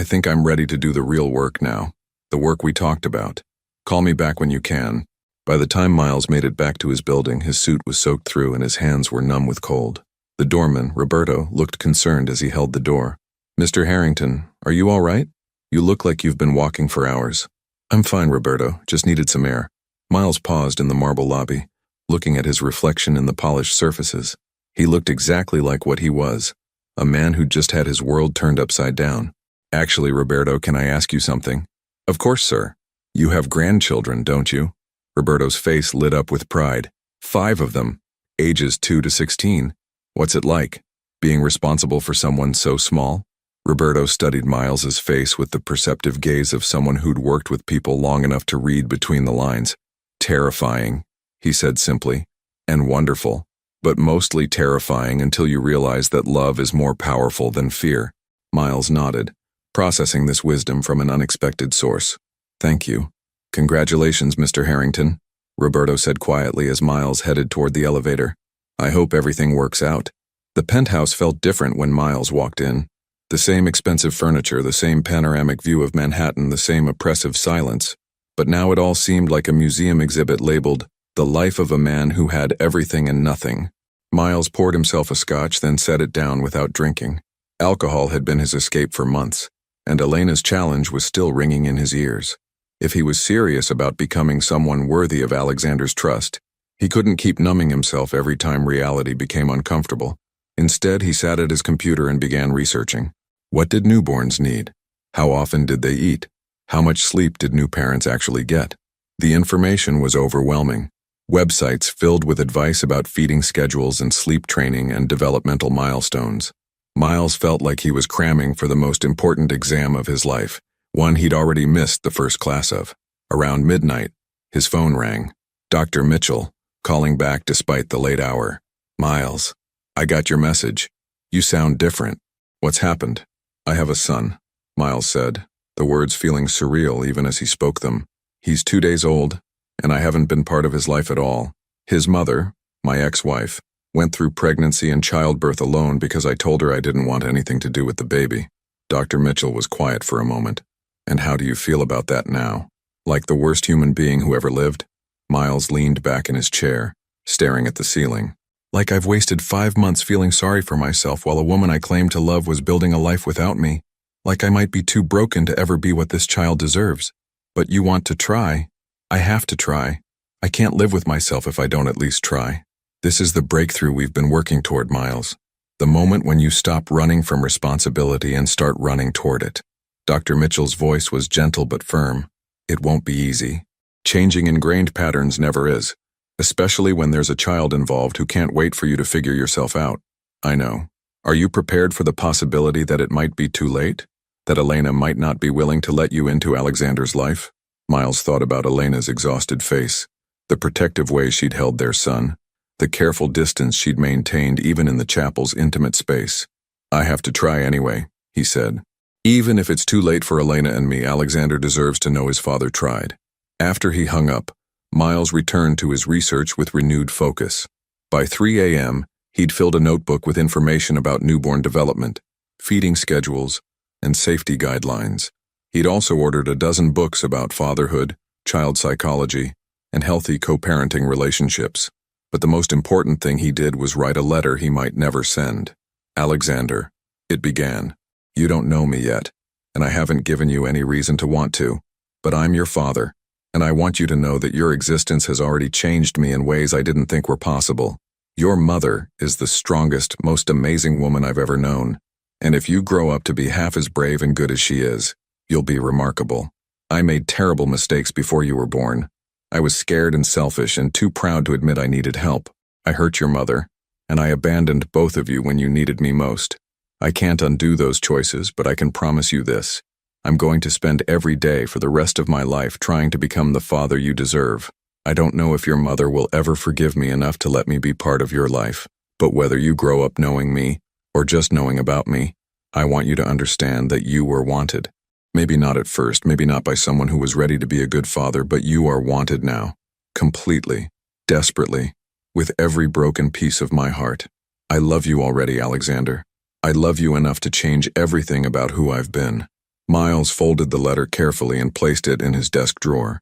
think I'm ready to do the real work now. The work we talked about. Call me back when you can. By the time Miles made it back to his building, his suit was soaked through and his hands were numb with cold. The doorman, Roberto, looked concerned as he held the door. Mr. Harrington, are you all right? You look like you've been walking for hours. I'm fine, Roberto, just needed some air. Miles paused in the marble lobby, looking at his reflection in the polished surfaces. He looked exactly like what he was, a man who'd just had his world turned upside down. Actually, Roberto, can I ask you something? Of course, sir. You have grandchildren, don't you? Roberto's face lit up with pride. 5 of them, ages 2 to 16. What's it like, being responsible for someone so small? Roberto studied Miles's face with the perceptive gaze of someone who'd worked with people long enough to read between the lines. Terrifying, he said simply, and wonderful, but mostly terrifying until you realize that love is more powerful than fear. Miles nodded, processing this wisdom from an unexpected source. Thank you. Congratulations, Mr. Harrington, Roberto said quietly as Miles headed toward the elevator. I hope everything works out. The penthouse felt different when Miles walked in. The same expensive furniture, the same panoramic view of Manhattan, the same oppressive silence. But now it all seemed like a museum exhibit labeled, The Life of a Man Who Had Everything and Nothing. Miles poured himself a scotch, then set it down without drinking. Alcohol had been his escape for months, and Elena's challenge was still ringing in his ears. If he was serious about becoming someone worthy of Alexander's trust, he couldn't keep numbing himself every time reality became uncomfortable. Instead, he sat at his computer and began researching. What did newborns need? How often did they eat? How much sleep did new parents actually get? The information was overwhelming. Websites filled with advice about feeding schedules and sleep training and developmental milestones. Miles felt like he was cramming for the most important exam of his life, one he'd already missed the first class of. Around midnight, his phone rang. Dr. Mitchell, calling back despite the late hour. "Miles, I got your message. You sound different. What's happened?" "I have a son," Miles said, the words feeling surreal even as he spoke them. "He's 2 days old, and I haven't been part of his life at all. His mother, my ex-wife, went through pregnancy and childbirth alone because I told her I didn't want anything to do with the baby." Dr. Mitchell was quiet for a moment. "And how do you feel about that now? Like the worst human being who ever lived?" Miles leaned back in his chair, staring at the ceiling. "Like I've wasted 5 months feeling sorry for myself while a woman I claimed to love was building a life without me. Like I might be too broken to ever be what this child deserves. But you want to try. I have to try. I can't live with myself if I don't at least try. This is the breakthrough we've been working toward, Miles. The moment when you stop running from responsibility and start running toward it." Dr. Mitchell's voice was gentle but firm. "It won't be easy. Changing ingrained patterns never is, especially when there's a child involved who can't wait for you to figure yourself out. I know. Are you prepared for the possibility that it might be too late? That Elena might not be willing to let you into Alexander's life?" Miles thought about Elena's exhausted face, the protective way she'd held their son, the careful distance she'd maintained even in the chapel's intimate space. "I have to try anyway," he said. "Even if it's too late for Elena and me, Alexander deserves to know his father tried." After he hung up, Miles returned to his research with renewed focus. By 3 a.m., he'd filled a notebook with information about newborn development, feeding schedules, and safety guidelines. He'd also ordered a dozen books about fatherhood, child psychology, and healthy co-parenting relationships. But the most important thing he did was write a letter he might never send. "Alexander," it began, "you don't know me yet, and I haven't given you any reason to want to, but I'm your father, and I want you to know that your existence has already changed me in ways I didn't think were possible. Your mother is the strongest, most amazing woman I've ever known, and if you grow up to be half as brave and good as she is, you'll be remarkable. I made terrible mistakes before you were born. I was scared and selfish and too proud to admit I needed help. I hurt your mother, and I abandoned both of you when you needed me most. I can't undo those choices, but I can promise you this. I'm going to spend every day for the rest of my life trying to become the father you deserve. I don't know if your mother will ever forgive me enough to let me be part of your life, but whether you grow up knowing me or just knowing about me, I want you to understand that you were wanted. Maybe not at first, maybe not by someone who was ready to be a good father, but you are wanted now. Completely, desperately, with every broken piece of my heart. I love you already, Alexander. I love you enough to change everything about who I've been." Miles folded the letter carefully and placed it in his desk drawer.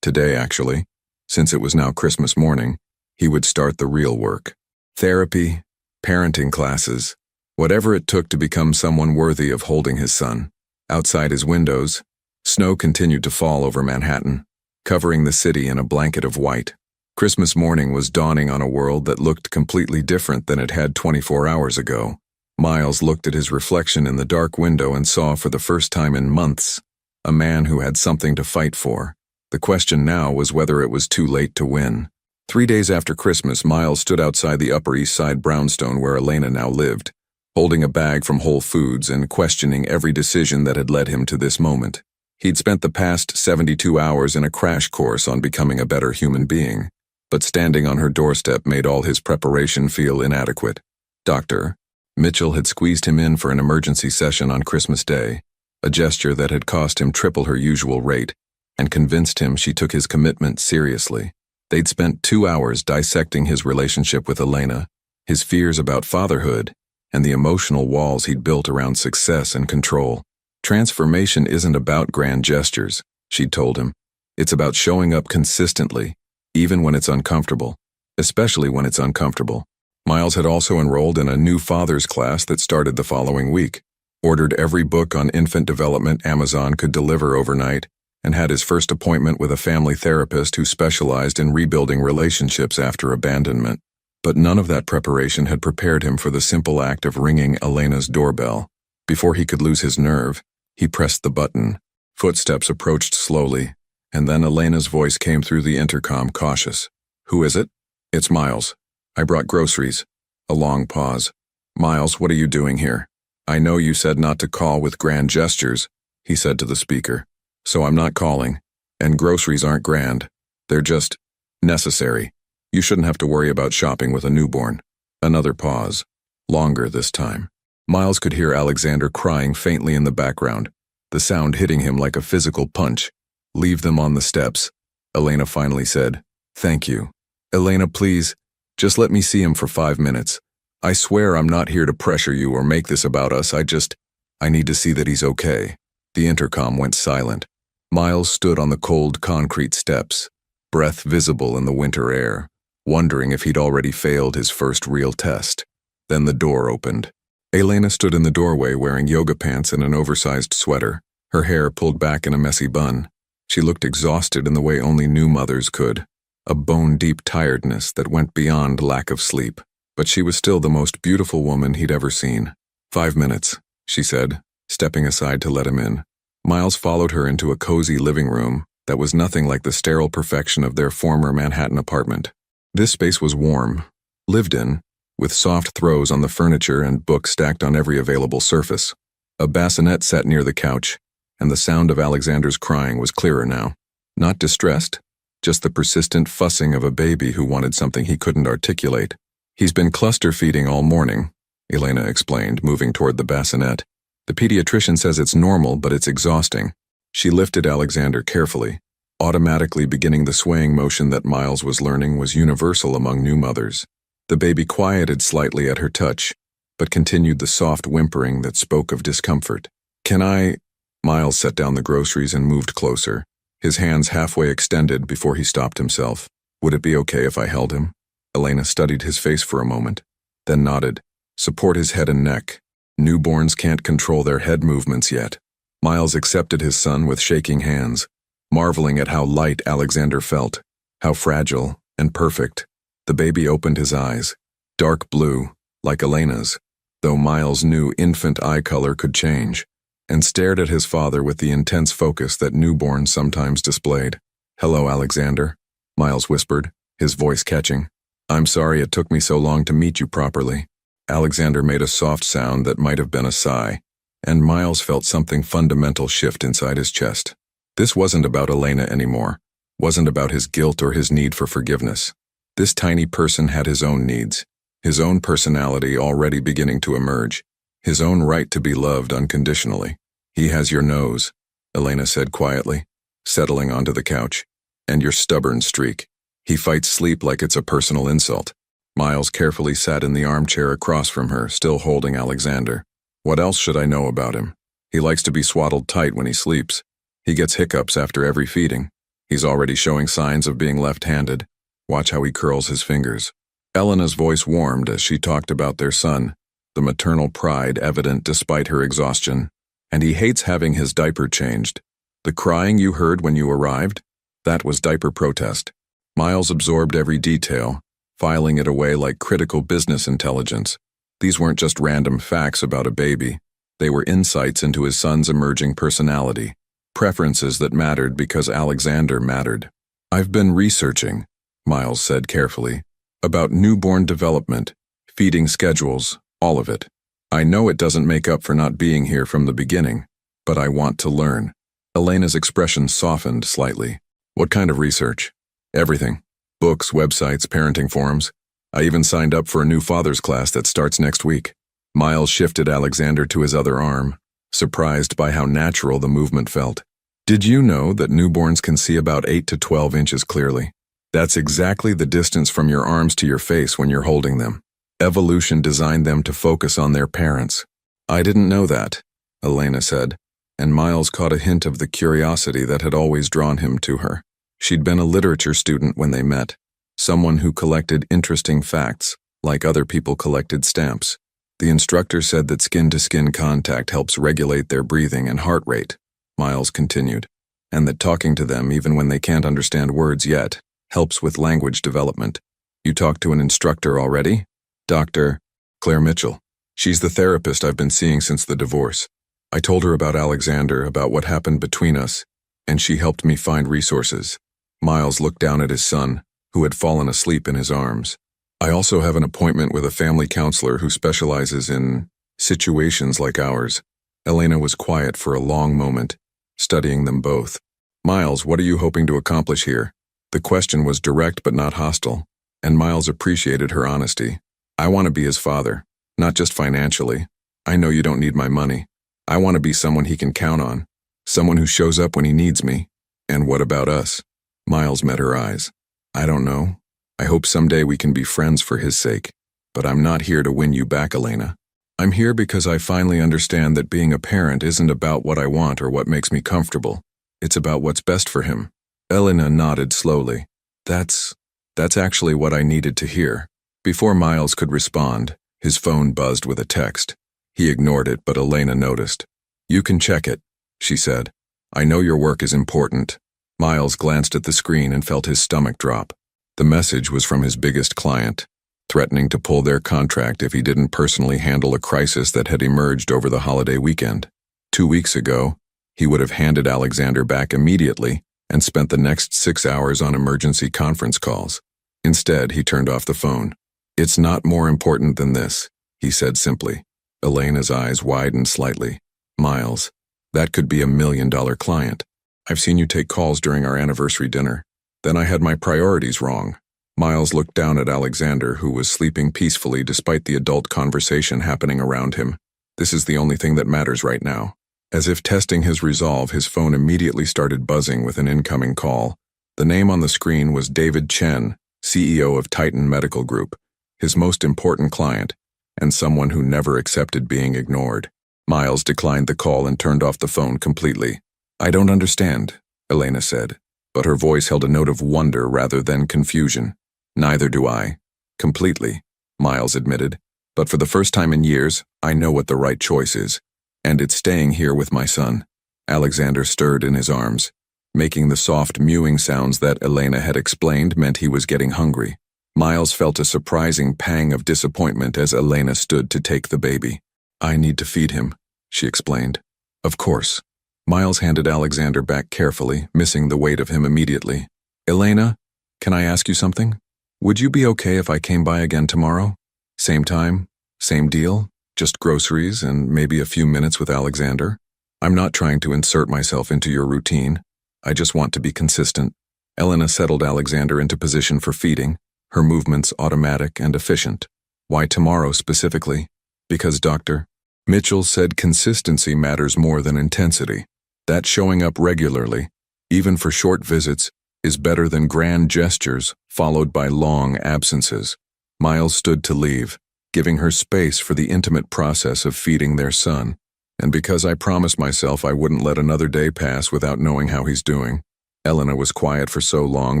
Today actually, since it was now Christmas morning, he would start the real work. Therapy, parenting classes, whatever it took to become someone worthy of holding his son. Outside his windows, snow continued to fall over Manhattan, covering the city in a blanket of white. Christmas morning was dawning on a world that looked completely different than it had 24 hours ago. Miles looked at his reflection in the dark window and saw for the first time in months a man who had something to fight for. The question now was whether it was too late to win. 3 days after Christmas, Miles stood outside the Upper East Side brownstone where Elena now lived, holding a bag from Whole Foods and questioning every decision that had led him to this moment. He'd spent the past 72 hours in a crash course on becoming a better human being, but standing on her doorstep made all his preparation feel inadequate. Dr. Mitchell had squeezed him in for an emergency session on Christmas Day, a gesture that had cost him triple her usual rate, and convinced him she took his commitment seriously. They'd spent 2 hours dissecting his relationship with Elena, his fears about fatherhood, and the emotional walls he'd built around success and control. Transformation isn't about grand gestures, she'd told him. It's about showing up consistently, even when it's uncomfortable, especially when it's uncomfortable. Miles had also enrolled in a new father's class that started the following week, ordered every book on infant development Amazon could deliver overnight, and had his first appointment with a family therapist who specialized in rebuilding relationships after abandonment. But none of that preparation had prepared him for the simple act of ringing Elena's doorbell. Before he could lose his nerve, he pressed the button. Footsteps approached slowly, and then Elena's voice came through the intercom, cautious. "Who is it?" "It's Miles. I brought groceries." A long pause. "Miles, what are you doing here? I know you said not to call with grand gestures, he said to the speaker. So I'm not calling. And groceries aren't grand. They're just necessary. You shouldn't have to worry about shopping with a newborn. Another pause. Longer this time. Miles could hear Alexander crying faintly in the background, the sound hitting him like a physical punch. Leave them on the steps, Elena finally said. Thank you. Elena, please, just let me see him for 5 minutes. I swear I'm not here to pressure you or make this about us. I need to see that he's okay. The intercom went silent. Miles stood on the cold concrete steps, breath visible in the winter air, wondering if he'd already failed his first real test. Then the door opened. Elena stood in the doorway wearing yoga pants and an oversized sweater, her hair pulled back in a messy bun. She looked exhausted in the way only new mothers could, a bone-deep tiredness that went beyond lack of sleep. But she was still the most beautiful woman he'd ever seen. 5 minutes, she said, stepping aside to let him in. Miles followed her into a cozy living room that was nothing like the sterile perfection of their former Manhattan apartment. This space was warm, lived in, with soft throws on the furniture and books stacked on every available surface. A bassinet sat near the couch, and the sound of Alexander's crying was clearer now. Not distressed, just the persistent fussing of a baby who wanted something he couldn't articulate. He's been cluster feeding all morning, Elena explained, moving toward the bassinet. The pediatrician says it's normal, but it's exhausting. She lifted Alexander carefully, automatically beginning the swaying motion that Miles was learning was universal among new mothers. The baby quieted slightly at her touch, but continued the soft whimpering that spoke of discomfort. Can I? Miles set down the groceries and moved closer, his hands halfway extended before he stopped himself. Would it be okay if I held him? Elena studied his face for a moment, then nodded. Support his head and neck. Newborns can't control their head movements yet. Miles accepted his son with shaking hands, marveling at how light Alexander felt, how fragile and perfect. The baby opened his eyes, dark blue, like Elena's, though Miles knew infant eye color could change, and stared at his father with the intense focus that newborns sometimes displayed. Hello, Alexander, Miles whispered, his voice catching. I'm sorry it took me so long to meet you properly. Alexander made a soft sound that might have been a sigh, and Miles felt something fundamental shift inside his chest. This wasn't about Elena anymore, wasn't about his guilt or his need for forgiveness. This tiny person had his own needs, his own personality already beginning to emerge, his own right to be loved unconditionally. He has your nose, Elena said quietly, settling onto the couch, and your stubborn streak. He fights sleep like it's a personal insult. Miles carefully sat in the armchair across from her, still holding Alexander. What else should I know about him? He likes to be swaddled tight when he sleeps. He gets hiccups after every feeding. He's already showing signs of being left-handed. Watch how he curls his fingers. Elena's voice warmed as she talked about their son, the maternal pride evident despite her exhaustion. And he hates having his diaper changed. The crying you heard when you arrived? That was diaper protest. Miles absorbed every detail, filing it away like critical business intelligence. These weren't just random facts about a baby. They were insights into his son's emerging personality, preferences that mattered because Alexander mattered. I've been researching, Miles said carefully, about newborn development, feeding schedules, all of it. I know it doesn't make up for not being here from the beginning, but I want to learn. Elena's expression softened slightly. What kind of research? Everything. Books, websites, parenting forums. I even signed up for a new father's class that starts next week. Miles shifted Alexander to his other arm, surprised by how natural the movement felt. Did you know that newborns can see about 8 to 12 inches clearly? That's exactly the distance from your arms to your face when you're holding them. Evolution designed them to focus on their parents. I didn't know that, Elena said, and Miles caught a hint of the curiosity that had always drawn him to her. She'd been a literature student when they met, someone who collected interesting facts, like other people collected stamps. The instructor said that skin-to-skin contact helps regulate their breathing and heart rate, Miles continued, and that talking to them, even when they can't understand words yet, helps with language development. You talked to an instructor already? Dr. Claire Mitchell. She's the therapist I've been seeing since the divorce. I told her about Alexander, about what happened between us, and she helped me find resources. Miles looked down at his son, who had fallen asleep in his arms. I also have an appointment with a family counselor who specializes in situations like ours. Elena was quiet for a long moment, studying them both. Miles, what are you hoping to accomplish here? The question was direct but not hostile, and Miles appreciated her honesty. I want to be his father, not just financially. I know you don't need my money. I want to be someone he can count on, someone who shows up when he needs me. And what about us? Miles met her eyes. I don't know. I hope someday we can be friends for his sake. But I'm not here to win you back, Elena. I'm here because I finally understand that being a parent isn't about what I want or what makes me comfortable. It's about what's best for him. Elena nodded slowly. That's actually what I needed to hear. Before Miles could respond, his phone buzzed with a text. He ignored it, but Elena noticed. You can check it, she said. I know your work is important. Miles glanced at the screen and felt his stomach drop. The message was from his biggest client, threatening to pull their contract if he didn't personally handle a crisis that had emerged over the holiday weekend. 2 weeks ago, he would have handed Alexander back immediately and spent the next 6 hours on emergency conference calls. Instead, he turned off the phone. It's not more important than this, he said simply. Elena's eyes widened slightly. Miles, that could be $1 million client. I've seen you take calls during our anniversary dinner. Then I had my priorities wrong. Miles looked down at Alexander, who was sleeping peacefully despite the adult conversation happening around him. This is the only thing that matters right now. As if testing his resolve, his phone immediately started buzzing with an incoming call. The name on the screen was David Chen, CEO of Titan Medical Group, his most important client, and someone who never accepted being ignored. Miles declined the call and turned off the phone completely. I don't understand, Elena said, but her voice held a note of wonder rather than confusion. Neither do I. Completely, Miles admitted. But for the first time in years, I know what the right choice is. And it's staying here with my son. Alexander stirred in his arms. Making the soft mewing sounds that Elena had explained meant he was getting hungry. Miles felt a surprising pang of disappointment as Elena stood to take the baby. I need to feed him, she explained. Of course. Miles handed Alexander back carefully, missing the weight of him immediately. Elena, can I ask you something? Would you be okay if I came by again tomorrow? Same time, same deal, just groceries and maybe a few minutes with Alexander? I'm not trying to insert myself into your routine. I just want to be consistent. Elena settled Alexander into position for feeding, her movements automatic and efficient. Why tomorrow specifically? Because Dr. Mitchell said consistency matters more than intensity. That showing up regularly, even for short visits, is better than grand gestures followed by long absences. Miles stood to leave, giving her space for the intimate process of feeding their son. And because I promised myself I wouldn't let another day pass without knowing how he's doing. Elena was quiet for so long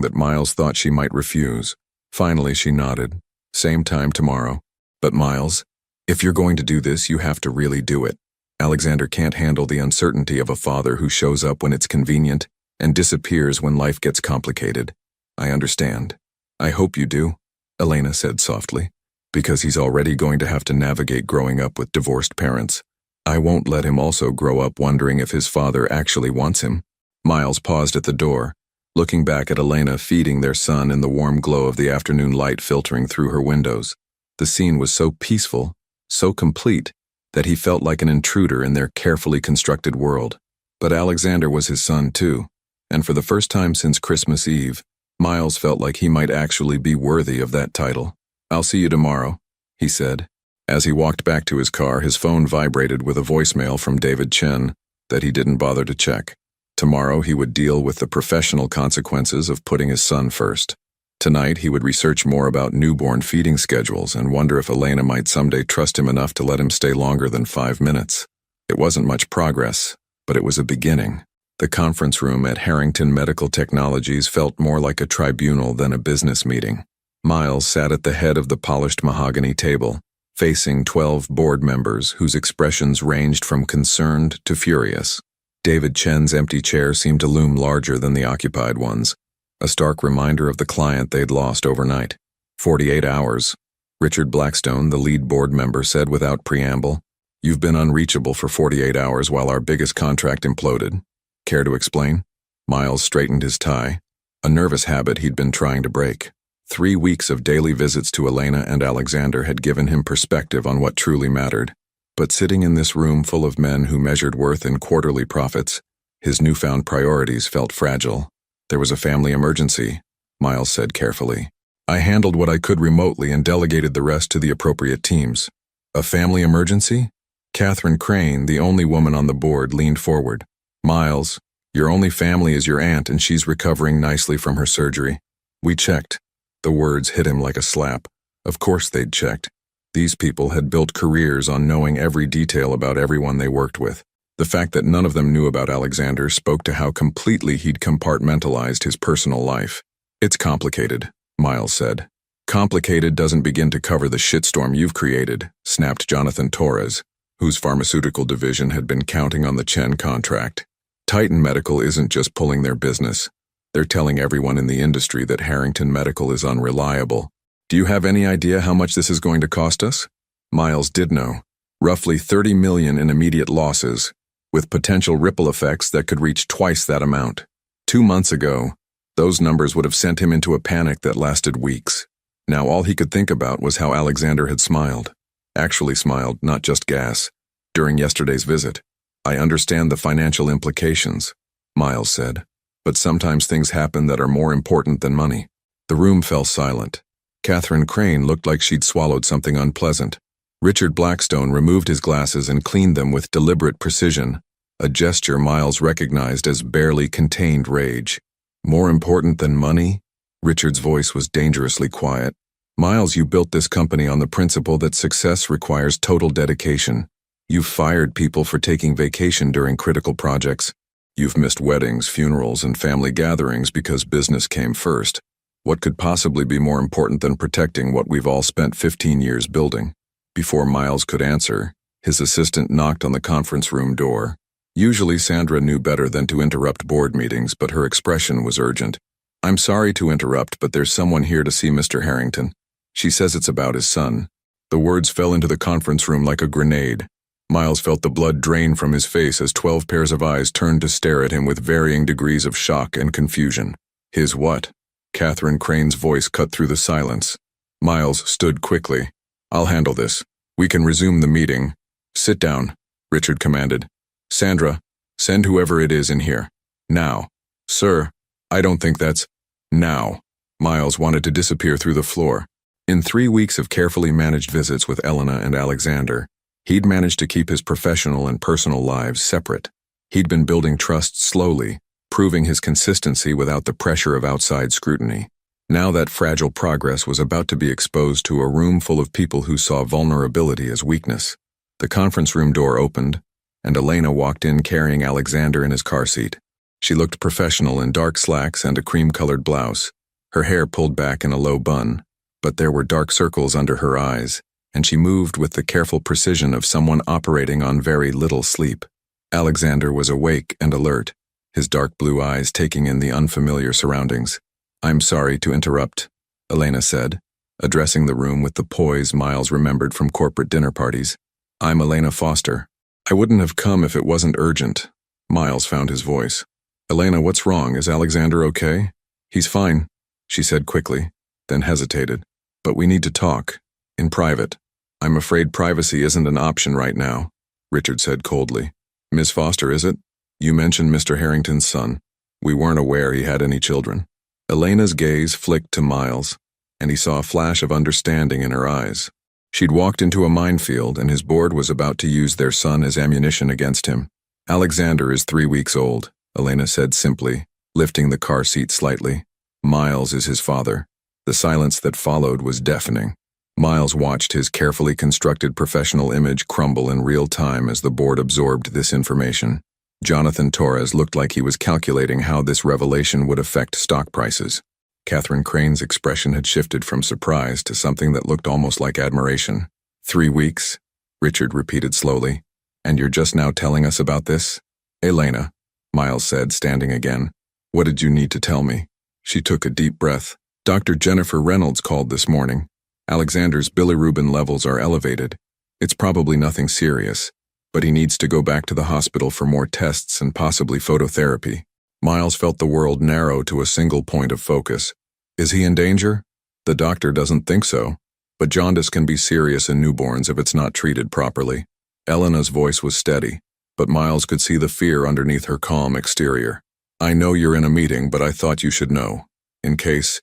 that Miles thought she might refuse. Finally, she nodded. Same time tomorrow. But Miles, if you're going to do this, you have to really do it. Alexander can't handle the uncertainty of a father who shows up when it's convenient and disappears when life gets complicated. I understand. I hope you do, Elena said softly, because he's already going to have to navigate growing up with divorced parents. I won't let him also grow up wondering if his father actually wants him. Miles paused at the door, looking back at Elena feeding their son in the warm glow of the afternoon light filtering through her windows. The scene was so peaceful, so complete, that he felt like an intruder in their carefully constructed world. But Alexander was his son too, and for the first time since Christmas Eve, Miles felt like he might actually be worthy of that title. I'll see you tomorrow, he said. As he walked back to his car, his phone vibrated with a voicemail from David Chen that he didn't bother to check. Tomorrow he would deal with the professional consequences of putting his son first. Tonight he would research more about newborn feeding schedules and wonder if Elena might someday trust him enough to let him stay longer than 5 minutes. It wasn't much progress, but it was a beginning. The conference room at Harrington Medical Technologies felt more like a tribunal than a business meeting. Miles sat at the head of the polished mahogany table, facing 12 board members whose expressions ranged from concerned to furious. David Chen's empty chair seemed to loom larger than the occupied ones, a stark reminder of the client they'd lost overnight. 48 hours. Richard Blackstone, the lead board member, said without preamble, "You've been unreachable for 48 hours while our biggest contract imploded. Care to explain?" Miles straightened his tie, a nervous habit he'd been trying to break. 3 weeks of daily visits to Elena and Alexander had given him perspective on what truly mattered. But sitting in this room full of men who measured worth in quarterly profits, his newfound priorities felt fragile. There was a family emergency, Miles said carefully. I handled what I could remotely and delegated the rest to the appropriate teams. A family emergency? Catherine Crane, the only woman on the board, leaned forward. Miles, your only family is your aunt and she's recovering nicely from her surgery. We checked. The words hit him like a slap. Of course they'd checked. These people had built careers on knowing every detail about everyone they worked with. The fact that none of them knew about Alexander spoke to how completely he'd compartmentalized his personal life. It's complicated, Miles said. Complicated doesn't begin to cover the shitstorm you've created, snapped Jonathan Torres, whose pharmaceutical division had been counting on the Chen contract. Titan Medical isn't just pulling their business. They're telling everyone in the industry that Harrington Medical is unreliable. Do you have any idea how much this is going to cost us? Miles did know. Roughly $30 million in immediate losses, with potential ripple effects that could reach twice that amount. 2 months ago, those numbers would have sent him into a panic that lasted weeks. Now all he could think about was how Alexander had smiled. Actually smiled, not just gas, during yesterday's visit. I understand the financial implications, Miles said, but sometimes things happen that are more important than money. The room fell silent. Catherine Crane looked like she'd swallowed something unpleasant. Richard Blackstone removed his glasses and cleaned them with deliberate precision, a gesture Miles recognized as barely contained rage. More important than money? Richard's voice was dangerously quiet. Miles, you built this company on the principle that success requires total dedication. You've fired people for taking vacation during critical projects. You've missed weddings, funerals, and family gatherings because business came first. What could possibly be more important than protecting what we've all spent 15 years building? Before Miles could answer, his assistant knocked on the conference room door. Usually Sandra knew better than to interrupt board meetings, but her expression was urgent. I'm sorry to interrupt, but there's someone here to see Mr. Harrington. She says it's about his son. The words fell into the conference room like a grenade. Miles felt the blood drain from his face as 12 pairs of eyes turned to stare at him with varying degrees of shock and confusion. His what? Catherine Crane's voice cut through the silence. Miles stood quickly. I'll handle this. We can resume the meeting. Sit down, Richard commanded. Sandra, send whoever it is in here. Now. Sir, I don't think that's... Now. Miles wanted to disappear through the floor. In 3 weeks of carefully managed visits with Elena and Alexander, he'd managed to keep his professional and personal lives separate. He'd been building trust slowly, proving his consistency without the pressure of outside scrutiny. Now that fragile progress was about to be exposed to a room full of people who saw vulnerability as weakness. The conference room door opened, and Elena walked in carrying Alexander in his car seat. She looked professional in dark slacks and a cream-colored blouse, her hair pulled back in a low bun, but there were dark circles under her eyes, and she moved with the careful precision of someone operating on very little sleep. Alexander was awake and alert, his dark blue eyes taking in the unfamiliar surroundings. I'm sorry to interrupt, Elena said, addressing the room with the poise Miles remembered from corporate dinner parties. I'm Elena Foster. I wouldn't have come if it wasn't urgent. Miles found his voice. Elena, what's wrong? Is Alexander okay? He's fine, she said quickly, then hesitated. But we need to talk. In private. I'm afraid privacy isn't an option right now, Richard said coldly. Miss Foster, is it? You mentioned Mr. Harrington's son. We weren't aware he had any children. Elena's gaze flicked to Miles, and he saw a flash of understanding in her eyes. She'd walked into a minefield, and his board was about to use their son as ammunition against him. Alexander is 3 weeks old, Elena said simply, lifting the car seat slightly. Miles is his father. The silence that followed was deafening. Miles watched his carefully constructed professional image crumble in real time as the board absorbed this information. Jonathan Torres looked like he was calculating how this revelation would affect stock prices. Catherine Crane's expression had shifted from surprise to something that looked almost like admiration. 3 weeks, Richard repeated slowly. And you're just now telling us about this? Elena, Miles said, standing again. What did you need to tell me? She took a deep breath. Dr. Jennifer Reynolds called this morning. Alexander's bilirubin levels are elevated. It's probably nothing serious, but he needs to go back to the hospital for more tests and possibly phototherapy. Miles felt the world narrow to a single point of focus. Is he in danger? The doctor doesn't think so, but jaundice can be serious in newborns if it's not treated properly. Elena's voice was steady, but Miles could see the fear underneath her calm exterior. I know you're in a meeting, but I thought you should know. In case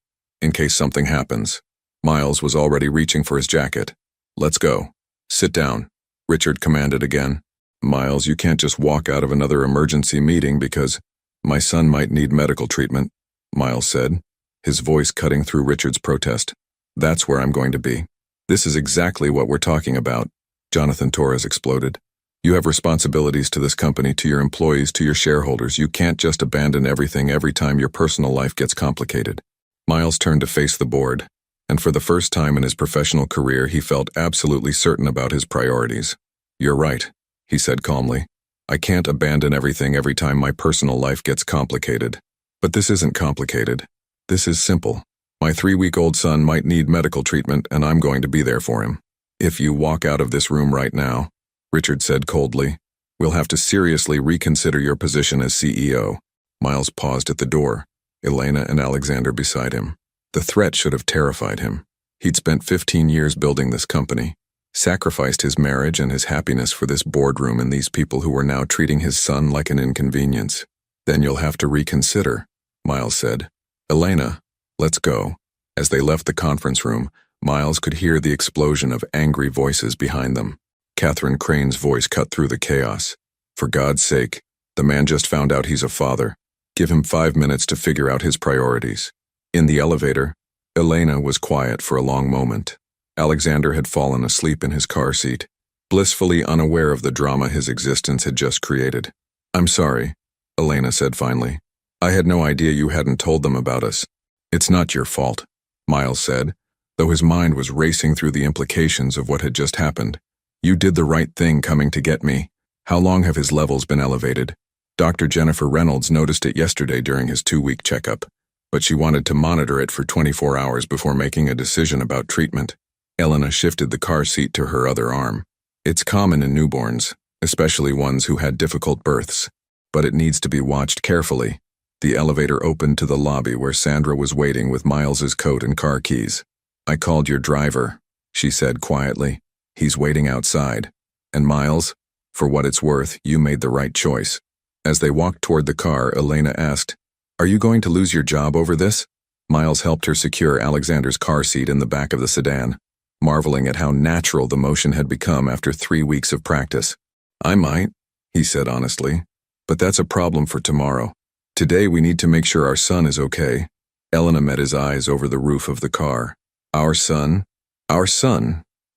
something happens. Miles was already reaching for his jacket. Let's go. Sit down, Richard commanded again. Miles, you can't just walk out of another emergency meeting because my son might need medical treatment, Miles said, his voice cutting through Richard's protest. That's where I'm going to be. This is exactly what we're talking about, Jonathan Torres exploded. You have responsibilities to this company, to your employees, to your shareholders. You can't just abandon everything every time your personal life gets complicated. Miles turned to face the board, and for the first time in his professional career, he felt absolutely certain about his priorities. You're right, he said calmly. I can't abandon everything every time my personal life gets complicated. But this isn't complicated. This is simple. My 3-week-old son might need medical treatment, and I'm going to be there for him. If you walk out of this room right now, Richard said coldly, we'll have to seriously reconsider your position as CEO. Miles paused at the door, Elena and Alexander beside him. The threat should have terrified him. He'd spent 15 years building this company, sacrificed his marriage and his happiness for this boardroom and these people who were now treating his son like an inconvenience. Then you'll have to reconsider, Miles said. Elena, let's go. As they left the conference room, Miles could hear the explosion of angry voices behind them. Catherine Crane's voice cut through the chaos. For God's sake, the man just found out he's a father. Give him 5 minutes to figure out his priorities. In the elevator, Elena was quiet for a long moment. Alexander had fallen asleep in his car seat, blissfully unaware of the drama his existence had just created. I'm sorry, Elena said finally. I had no idea you hadn't told them about us. It's not your fault, Miles said, though his mind was racing through the implications of what had just happened. You did the right thing coming to get me. How long have his levels been elevated? Dr. Jennifer Reynolds noticed it yesterday during his 2-week checkup, but she wanted to monitor it for 24 hours before making a decision about treatment. Elena shifted the car seat to her other arm. It's common in newborns, especially ones who had difficult births, but it needs to be watched carefully. The elevator opened to the lobby where Sandra was waiting with Miles's coat and car keys. I called your driver, she said quietly. He's waiting outside. And Miles, for what it's worth, you made the right choice. As they walked toward the car, Elena asked, Are you going to lose your job over this? Miles helped her secure Alexander's car seat in the back of the sedan, marveling at how natural the motion had become after 3 weeks of practice. I might, he said honestly, but that's a problem for tomorrow. Today we need to make sure our son is okay. Elena met his eyes over the roof of the car. Our son,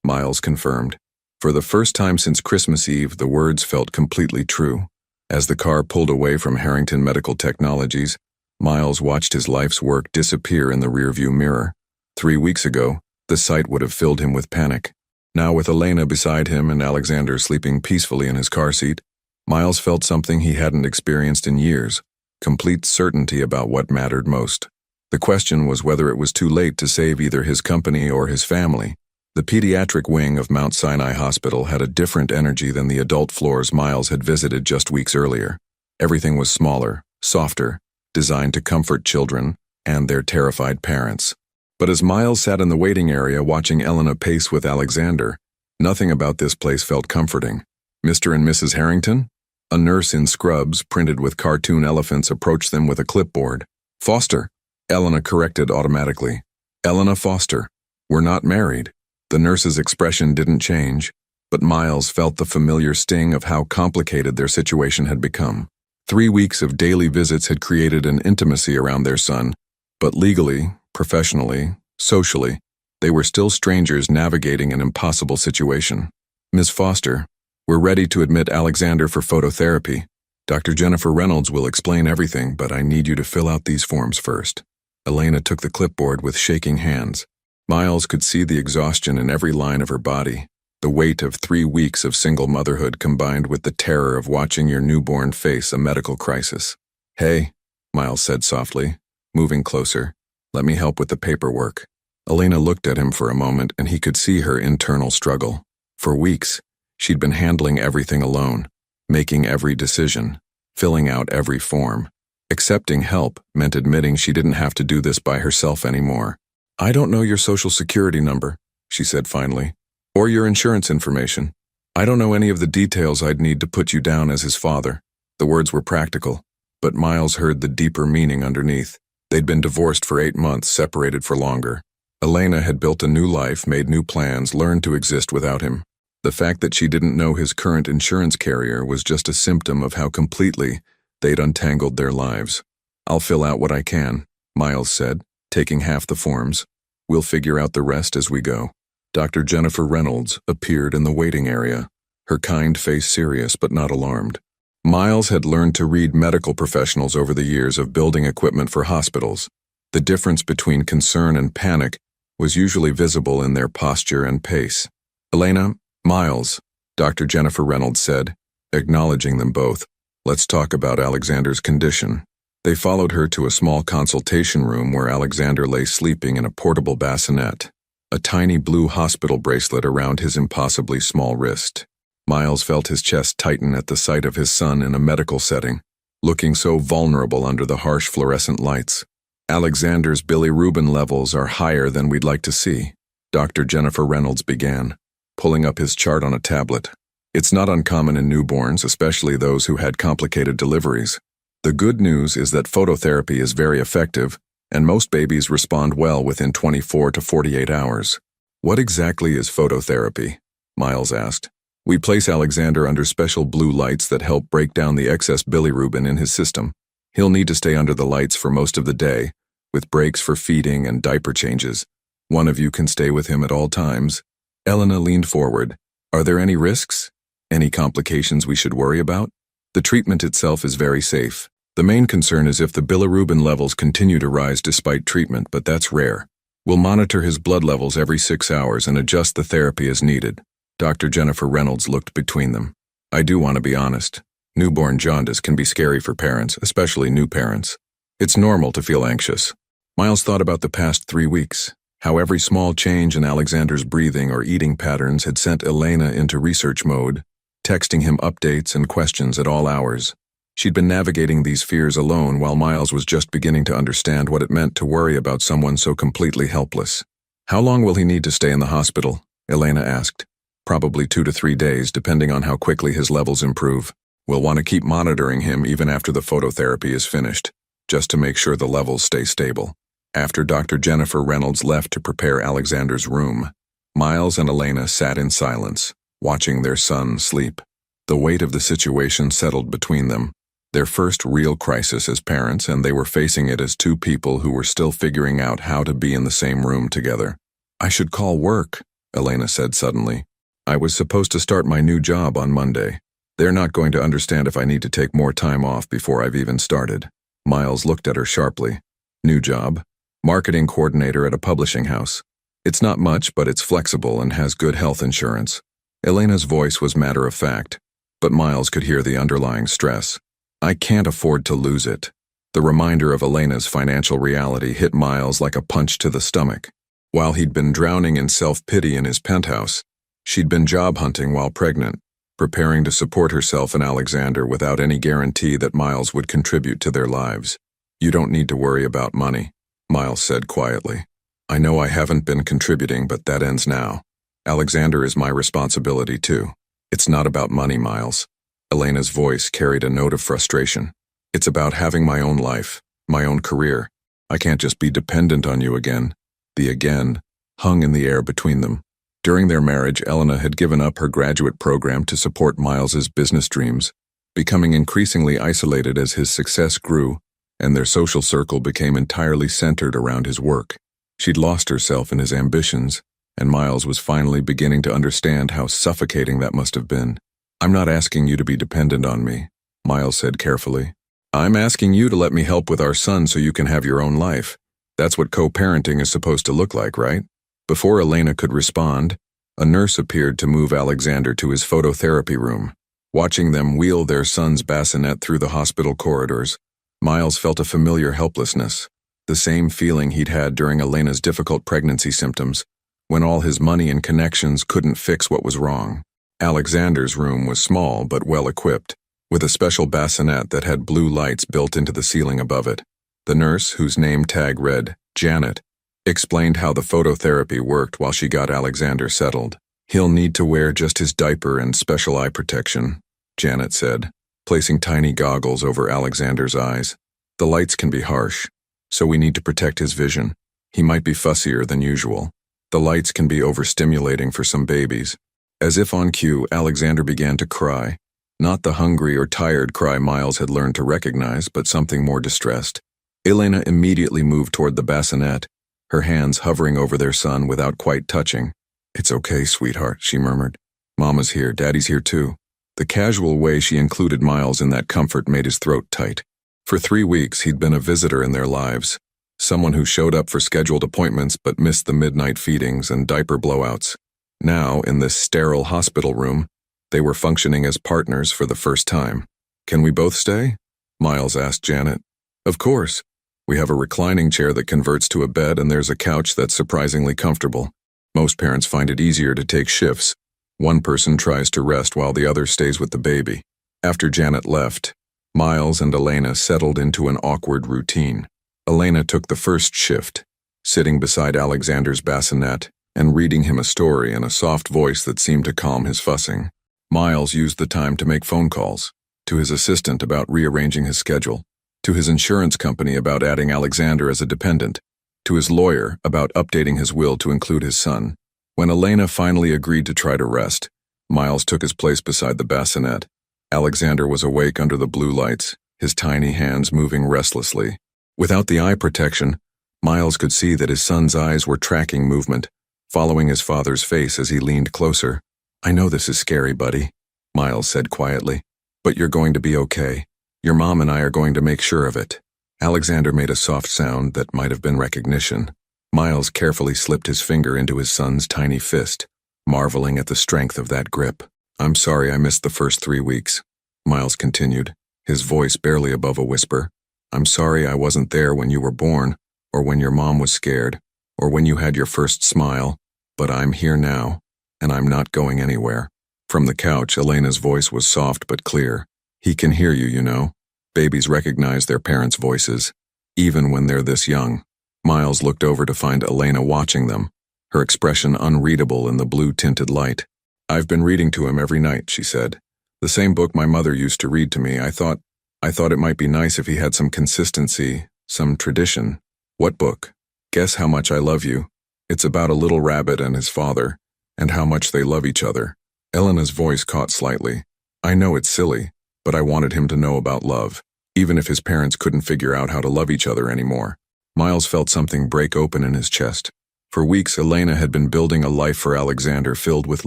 Miles confirmed. For the first time since Christmas Eve, the words felt completely true. As the car pulled away from Harrington Medical Technologies, Miles watched his life's work disappear in the rearview mirror. 3 weeks ago, the sight would have filled him with panic. Now, with Elena beside him and Alexander sleeping peacefully in his car seat, Miles felt something he hadn't experienced in years, complete certainty about what mattered most. The question was whether it was too late to save either his company or his family. The pediatric wing of Mount Sinai Hospital had a different energy than the adult floors Miles had visited just weeks earlier. Everything was smaller, softer, designed to comfort children and their terrified parents. But as Miles sat in the waiting area watching Elena pace with Alexander, nothing about this place felt comforting. Mr. and Mrs. Harrington? A nurse in scrubs printed with cartoon elephants approached them with a clipboard. Foster, Elena corrected automatically. Elena Foster. We're not married. The nurse's expression didn't change, but Miles felt the familiar sting of how complicated their situation had become. 3 weeks of daily visits had created an intimacy around their son, but legally, professionally, socially, they were still strangers navigating an impossible situation. Ms. Foster, we're ready to admit Alexander for phototherapy. Dr. Jennifer Reynolds will explain everything, but I need you to fill out these forms first. Elena took the clipboard with shaking hands. Miles could see the exhaustion in every line of her body, the weight of 3 weeks of single motherhood combined with the terror of watching your newborn face a medical crisis. Hey, Miles said softly, moving closer. Let me help with the paperwork. Elena looked at him for a moment and he could see her internal struggle. For weeks, she'd been handling everything alone, making every decision, filling out every form. Accepting help meant admitting she didn't have to do this by herself anymore. I don't know your social security number, she said finally, or your insurance information. I don't know any of the details I'd need to put you down as his father. The words were practical, but Miles heard the deeper meaning underneath. They'd been divorced for 8 months, separated for longer. Elena had built a new life, made new plans, learned to exist without him. The fact that she didn't know his current insurance carrier was just a symptom of how completely they'd untangled their lives. I'll fill out what I can, Miles said, taking half the forms. We'll figure out the rest as we go. Dr. Jennifer Reynolds appeared in the waiting area, her kind face serious but not alarmed. Miles had learned to read medical professionals over the years of building equipment for hospitals. The difference between concern and panic was usually visible in their posture and pace. Elena, Miles, Dr. Jennifer Reynolds said, acknowledging them both. Let's talk about Alexander's condition. They followed her to a small consultation room where Alexander lay sleeping in a portable bassinet, a tiny blue hospital bracelet around his impossibly small wrist. Miles felt his chest tighten at the sight of his son in a medical setting, looking so vulnerable under the harsh fluorescent lights. Alexander's bilirubin levels are higher than we'd like to see, Dr. Jennifer Reynolds began, pulling up his chart on a tablet. It's not uncommon in newborns, especially those who had complicated deliveries. The good news is that phototherapy is very effective, and most babies respond well within 24 to 48 hours. What exactly is phototherapy? Miles asked. We place Alexander under special blue lights that help break down the excess bilirubin in his system. He'll need to stay under the lights for most of the day, with breaks for feeding and diaper changes. One of you can stay with him at all times. Elena leaned forward. Are there any risks? Any complications we should worry about? The treatment itself is very safe. The main concern is if the bilirubin levels continue to rise despite treatment, but that's rare. We'll monitor his blood levels every 6 hours and adjust the therapy as needed. Dr. Jennifer Reynolds looked between them. I do want to be honest. Newborn jaundice can be scary for parents, especially new parents. It's normal to feel anxious. Miles thought about the past 3 weeks, how every small change in Alexander's breathing or eating patterns had sent Elena into research mode, texting him updates and questions at all hours. She'd been navigating these fears alone while Miles was just beginning to understand what it meant to worry about someone so completely helpless. How long will he need to stay in the hospital? Elena asked. Probably 2 to 3 days, depending on how quickly his levels improve. We'll want to keep monitoring him even after the phototherapy is finished, just to make sure the levels stay stable. After Dr. Jennifer Reynolds left to prepare Alexander's room, Miles and Elena sat in silence, watching their son sleep. The weight of the situation settled between them. Their first real crisis as parents, and they were facing it as two people who were still figuring out how to be in the same room together. I should call work, Elena said suddenly. I was supposed to start my new job on Monday. They're not going to understand if I need to take more time off before I've even started. Miles looked at her sharply. New job? Marketing coordinator at a publishing house. It's not much, but it's flexible and has good health insurance. Elena's voice was matter-of-fact, but Miles could hear the underlying stress. I can't afford to lose it. The reminder of Elena's financial reality hit Miles like a punch to the stomach. While he'd been drowning in self-pity in his penthouse, she'd been job hunting while pregnant, preparing to support herself and Alexander without any guarantee that Miles would contribute to their lives. You don't need to worry about money, Miles said quietly. I know I haven't been contributing, but that ends now. Alexander is my responsibility too. It's not about money, Miles. Elena's voice carried a note of frustration. It's about having my own life, my own career. I can't just be dependent on you again. The again hung in the air between them. During their marriage, Elena had given up her graduate program to support Miles's business dreams, becoming increasingly isolated as his success grew and their social circle became entirely centered around his work. She'd lost herself in his ambitions, and Miles was finally beginning to understand how suffocating that must have been. I'm not asking you to be dependent on me, Miles said carefully. I'm asking you to let me help with our son so you can have your own life. That's what co-parenting is supposed to look like, right? Before Elena could respond, a nurse appeared to move Alexander to his phototherapy room. Watching them wheel their son's bassinet through the hospital corridors, Miles felt a familiar helplessness, the same feeling he'd had during Elena's difficult pregnancy symptoms, when all his money and connections couldn't fix what was wrong. Alexander's room was small but well-equipped, with a special bassinet that had blue lights built into the ceiling above it. The nurse, whose name tag read Janet, explained how the phototherapy worked while she got Alexander settled. He'll need to wear just his diaper and special eye protection, Janet said, placing tiny goggles over Alexander's eyes. The lights can be harsh, so we need to protect his vision. He might be fussier than usual. The lights can be overstimulating for some babies. As if on cue, Alexander began to cry. Not the hungry or tired cry Miles had learned to recognize, but something more distressed. Elena immediately moved toward the bassinet, her hands hovering over their son without quite touching. "It's okay, sweetheart," she murmured. "Mama's here, Daddy's here too." The casual way she included Miles in that comfort made his throat tight. For 3 weeks, he'd been a visitor in their lives, someone who showed up for scheduled appointments but missed the midnight feedings and diaper blowouts. Now, in this sterile hospital room, they were functioning as partners for the first time. "Can we both stay?" Miles asked Janet. "Of course. We have a reclining chair that converts to a bed, and there's a couch that's surprisingly comfortable. Most parents find it easier to take shifts. One person tries to rest while the other stays with the baby." After Janet left, Miles and Elena settled into an awkward routine. Elena took the first shift, sitting beside Alexander's bassinet and reading him a story in a soft voice that seemed to calm his fussing. Miles used the time to make phone calls, to his assistant about rearranging his schedule, to his insurance company about adding Alexander as a dependent, to his lawyer about updating his will to include his son. When Elena finally agreed to try to rest, Miles took his place beside the bassinet. Alexander was awake under the blue lights, his tiny hands moving restlessly. Without the eye protection, Miles could see that his son's eyes were tracking movement, following his father's face as he leaned closer. "I know this is scary, buddy," Miles said quietly, "but you're going to be okay. Your mom and I are going to make sure of it." Alexander made a soft sound that might have been recognition. Miles carefully slipped his finger into his son's tiny fist, marveling at the strength of that grip. "I'm sorry I missed the first 3 weeks," Miles continued, his voice barely above a whisper. "I'm sorry I wasn't there when you were born, or when your mom was scared, or when you had your first smile, but I'm here now, and I'm not going anywhere." From the couch, Elena's voice was soft but clear. "He can hear you, you know. Babies recognize their parents' voices, even when they're this young." Miles looked over to find Elena watching them, her expression unreadable in the blue-tinted light. "I've been reading to him every night," she said. "The same book my mother used to read to me. I thought it might be nice if he had some consistency, some tradition." "What book?" "Guess How Much I Love You. It's about a little rabbit and his father, and how much they love each other." Elena's voice caught slightly. "I know it's silly, but I wanted him to know about love, even if his parents couldn't figure out how to love each other anymore." Miles felt something break open in his chest. For weeks, Elena had been building a life for Alexander filled with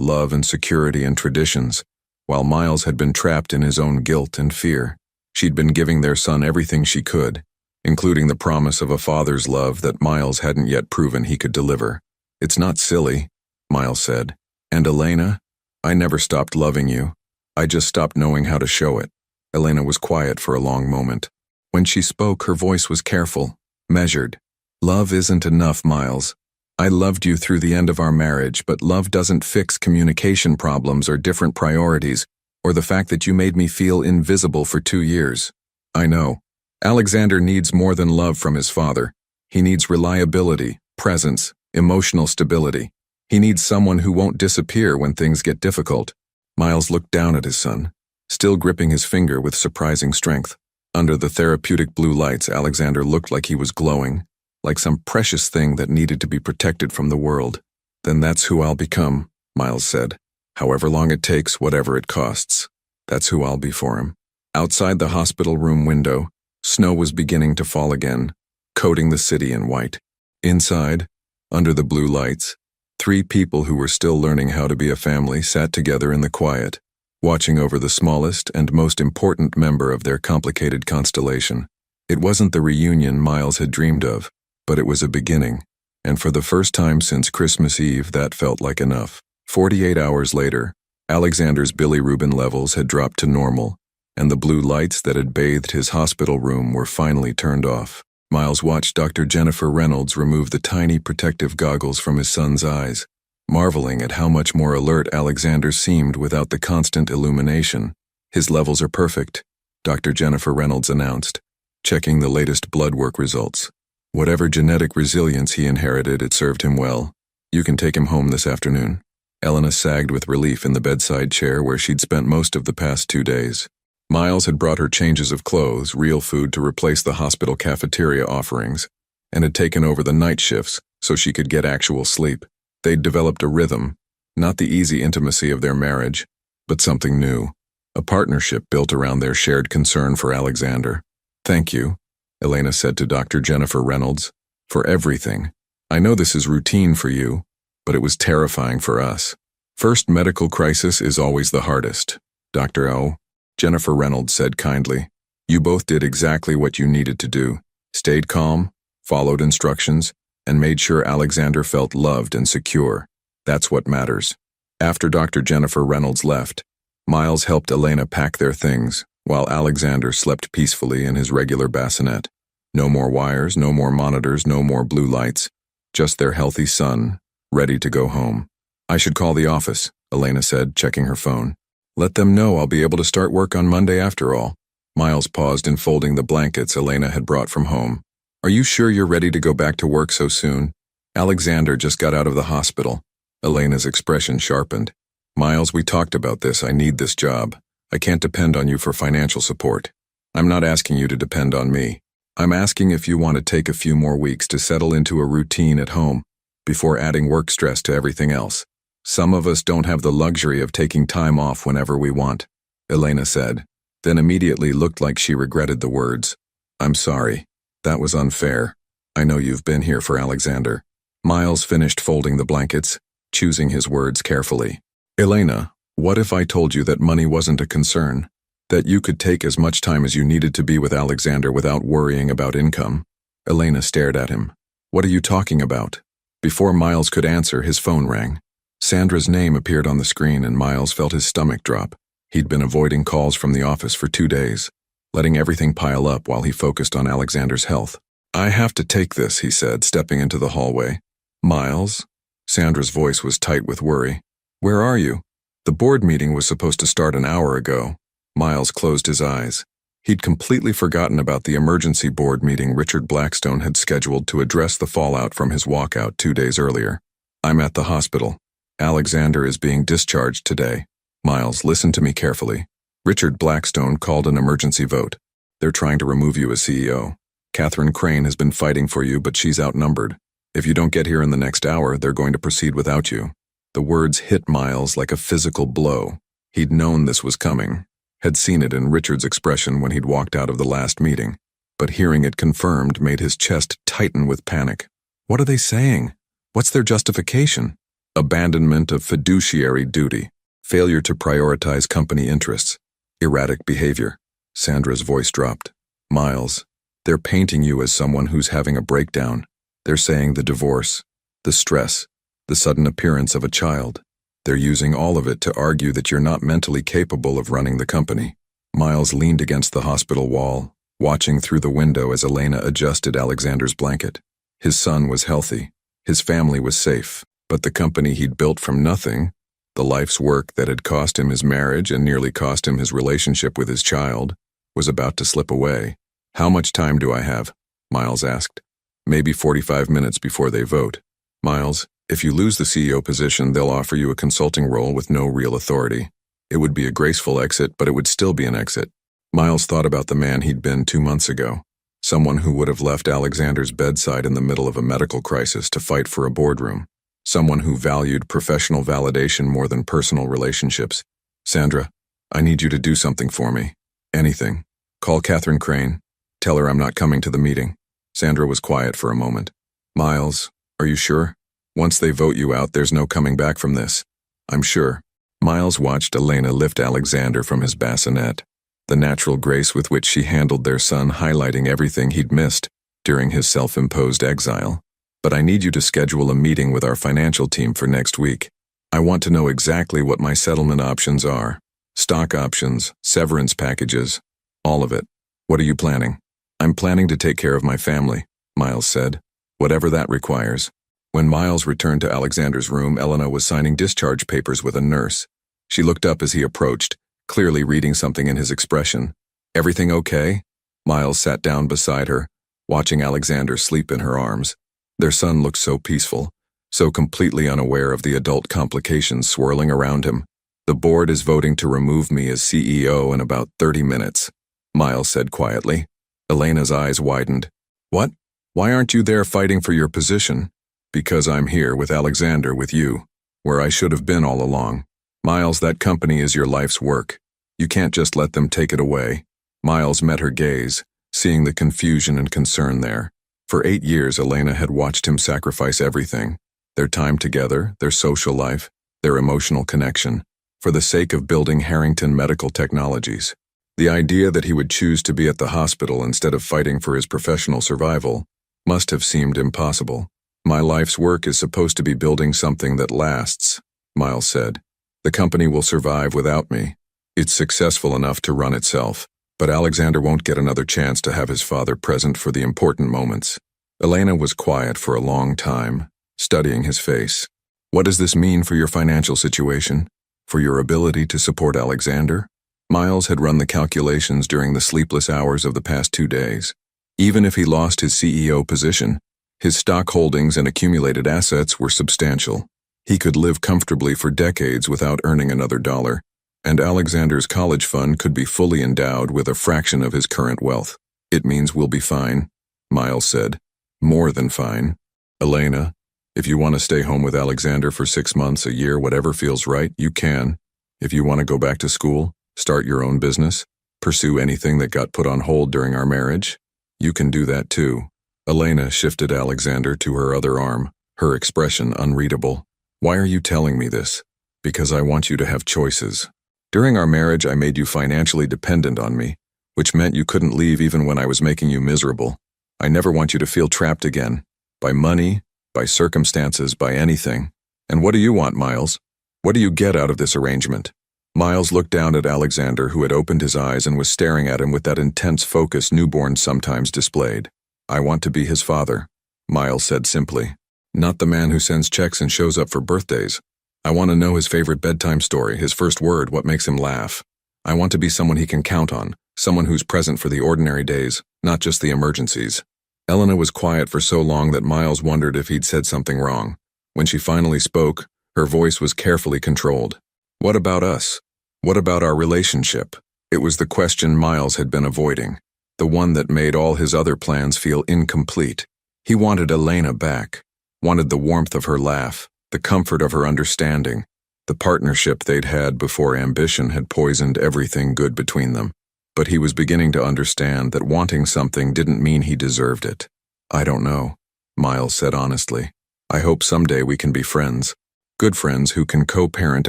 love and security and traditions, while Miles had been trapped in his own guilt and fear. She'd been giving their son everything she could, including the promise of a father's love that Miles hadn't yet proven he could deliver. "It's not silly," Miles said. "And Elena, I never stopped loving you. I just stopped knowing how to show it." Elena was quiet for a long moment. When she spoke, her voice was careful, measured. "Love isn't enough, Miles. I loved you through the end of our marriage, but love doesn't fix communication problems or different priorities, or the fact that you made me feel invisible for 2 years. I know. Alexander needs more than love from his father. He needs reliability, presence, emotional stability. He needs someone who won't disappear when things get difficult." Miles looked down at his son, still gripping his finger with surprising strength. Under the therapeutic blue lights, Alexander looked like he was glowing, like some precious thing that needed to be protected from the world. "Then that's who I'll become," Miles said. "However long it takes, whatever it costs. That's who I'll be for him." Outside the hospital room window, snow was beginning to fall again, coating the city in white. Inside, under the blue lights, 3 people who were still learning how to be a family sat together in the quiet, watching over the smallest and most important member of their complicated constellation. It wasn't the reunion Miles had dreamed of, but it was a beginning, and for the first time since Christmas Eve, that felt like enough. 48 hours later, Alexander's bilirubin levels had dropped to normal, and the blue lights that had bathed his hospital room were finally turned off. Miles watched Dr. Jennifer Reynolds remove the tiny protective goggles from his son's eyes, marveling at how much more alert Alexander seemed without the constant illumination. "His levels are perfect," Dr. Jennifer Reynolds announced, checking the latest blood work results. "Whatever genetic resilience he inherited, it served him well. You can take him home this afternoon." Elena sagged with relief in the bedside chair where she'd spent most of the past 2 days. Miles had brought her changes of clothes, real food to replace the hospital cafeteria offerings, and had taken over the night shifts so she could get actual sleep. They'd developed a rhythm, not the easy intimacy of their marriage, but something new, a partnership built around their shared concern for Alexander. "Thank you," Elena said to Dr. Jennifer Reynolds, "for everything. I know this is routine for you, but it was terrifying for us. First medical crisis is always the hardest, Dr. O." Jennifer Reynolds said kindly. "You both did exactly what you needed to do, stayed calm, followed instructions, and made sure Alexander felt loved and secure. That's what matters." After Dr. Jennifer Reynolds left, Miles helped Elena pack their things, while Alexander slept peacefully in his regular bassinet. No more wires, no more monitors, no more blue lights, just their healthy son, ready to go home. "I should call the office," Elena said, checking her phone. "Let them know I'll be able to start work on Monday after all." Miles paused in folding the blankets Elena had brought from home. "Are you sure you're ready to go back to work so soon? Alexander just got out of the hospital." Elena's expression sharpened. "Miles, we talked about this. I need this job. I can't depend on you for financial support. I'm not asking you to depend on me. I'm asking if you want to take a few more weeks to settle into a routine at home before adding work stress to everything else. Some of us don't have the luxury of taking time off whenever we want," Elena said, then immediately looked like she regretted the words. "I'm sorry. That was unfair. I know you've been here for Alexander." Miles finished folding the blankets, choosing his words carefully. "Elena, what if I told you that money wasn't a concern? That you could take as much time as you needed to be with Alexander without worrying about income?" Elena stared at him. "What are you talking about?" Before Miles could answer, his phone rang. Sandra's name appeared on the screen and Miles felt his stomach drop. He'd been avoiding calls from the office for 2 days, letting everything pile up while he focused on Alexander's health. "I have to take this," he said, stepping into the hallway. "Miles?" Sandra's voice was tight with worry. "Where are you? The board meeting was supposed to start an hour ago." Miles closed his eyes. He'd completely forgotten about the emergency board meeting Richard Blackstone had scheduled to address the fallout from his walkout 2 days earlier. "I'm at the hospital. Alexander is being discharged today. Miles, listen to me carefully. Richard Blackstone called an emergency vote. They're trying to remove you as CEO. Catherine Crane has been fighting for you, but she's outnumbered. If you don't get here in the next hour, they're going to proceed without you." The words hit Miles like a physical blow. He'd known this was coming, had seen it in Richard's expression when he'd walked out of the last meeting, but hearing it confirmed made his chest tighten with panic. What are they saying? What's their justification? Abandonment of fiduciary duty, failure to prioritize company interests, erratic behavior. Sandra's voice dropped. "Miles, they're painting you as someone who's having a breakdown. They're saying the divorce, the stress, the sudden appearance of a child. They're using all of it to argue that you're not mentally capable of running the company." Miles leaned against the hospital wall, watching through the window as Elena adjusted Alexander's blanket. His son was healthy. His family was safe. But the company he'd built from nothing, the life's work that had cost him his marriage and nearly cost him his relationship with his child, was about to slip away. "How much time do I have?" Miles asked. "Maybe 45 minutes before they vote. Miles, if you lose the CEO position, they'll offer you a consulting role with no real authority. It would be a graceful exit, but it would still be an exit." Miles thought about the man he'd been 2 months ago, someone who would have left Alexander's bedside in the middle of a medical crisis to fight for a boardroom. Someone who valued professional validation more than personal relationships. "Sandra, I need you to do something for me. Anything. Call Catherine Crane. Tell her I'm not coming to the meeting." Sandra was quiet for a moment. "Miles, are you sure? Once they vote you out, there's no coming back from this." "I'm sure." Miles watched Elena lift Alexander from his bassinet, the natural grace with which she handled their son highlighting everything he'd missed during his self-imposed exile. "But I need you to schedule a meeting with our financial team for next week. I want to know exactly what my settlement options are. Stock options, severance packages, all of it. What are you planning?" "I'm planning to take care of my family," Miles said. "Whatever that requires." When Miles returned to Alexander's room, Elena was signing discharge papers with a nurse. She looked up as he approached, clearly reading something in his expression. "Everything okay?" Miles sat down beside her, watching Alexander sleep in her arms. Their son looked so peaceful, so completely unaware of the adult complications swirling around him. "The board is voting to remove me as CEO in about 30 minutes, Miles said quietly. Elena's eyes widened. "What? Why aren't you there fighting for your position?" "Because I'm here with Alexander, with you, where I should have been all along. Miles, that company is your life's work. You can't just let them take it away." Miles met her gaze, seeing the confusion and concern there. For 8 years, Elena had watched him sacrifice everything. Their time together, their social life, their emotional connection, for the sake of building Harrington Medical Technologies. The idea that he would choose to be at the hospital instead of fighting for his professional survival must have seemed impossible. "My life's work is supposed to be building something that lasts," Miles said. "The company will survive without me. It's successful enough to run itself, but Alexander won't get another chance to have his father present for the important moments." Elena was quiet for a long time, studying his face. "What does this mean for your financial situation? For your ability to support Alexander?" Miles had run the calculations during the sleepless hours of the past 2 days. Even if he lost his CEO position, his stock holdings and accumulated assets were substantial. He could live comfortably for decades without earning another dollar, and Alexander's college fund could be fully endowed with a fraction of his current wealth. "It means we'll be fine," Miles said. "More than fine. Elena, if you want to stay home with Alexander for 6 months, a year, whatever feels right, you can. If you want to go back to school, start your own business, pursue anything that got put on hold during our marriage, you can do that too." Elena shifted Alexander to her other arm, her expression unreadable. "Why are you telling me this?" "Because I want you to have choices. During our marriage, I made you financially dependent on me, which meant you couldn't leave even when I was making you miserable. I never want you to feel trapped again, by money, by circumstances, by anything. And what do you want, Miles? What do you get out of this arrangement?" Miles looked down at Alexander, who had opened his eyes and was staring at him with that intense focus newborns sometimes displayed. "I want to be his father," Miles said simply. "Not the man who sends checks and shows up for birthdays. I want to know his favorite bedtime story, his first word, what makes him laugh. I want to be someone he can count on, someone who's present for the ordinary days, not just the emergencies." Elena was quiet for so long that Miles wondered if he'd said something wrong. When she finally spoke, her voice was carefully controlled. "What about us? What about our relationship?" It was the question Miles had been avoiding, the one that made all his other plans feel incomplete. He wanted Elena back, wanted the warmth of her laugh, the comfort of her understanding, the partnership they'd had before ambition had poisoned everything good between them. But he was beginning to understand that wanting something didn't mean he deserved it. "I don't know," Miles said honestly. "I hope someday we can be friends. Good friends who can co-parent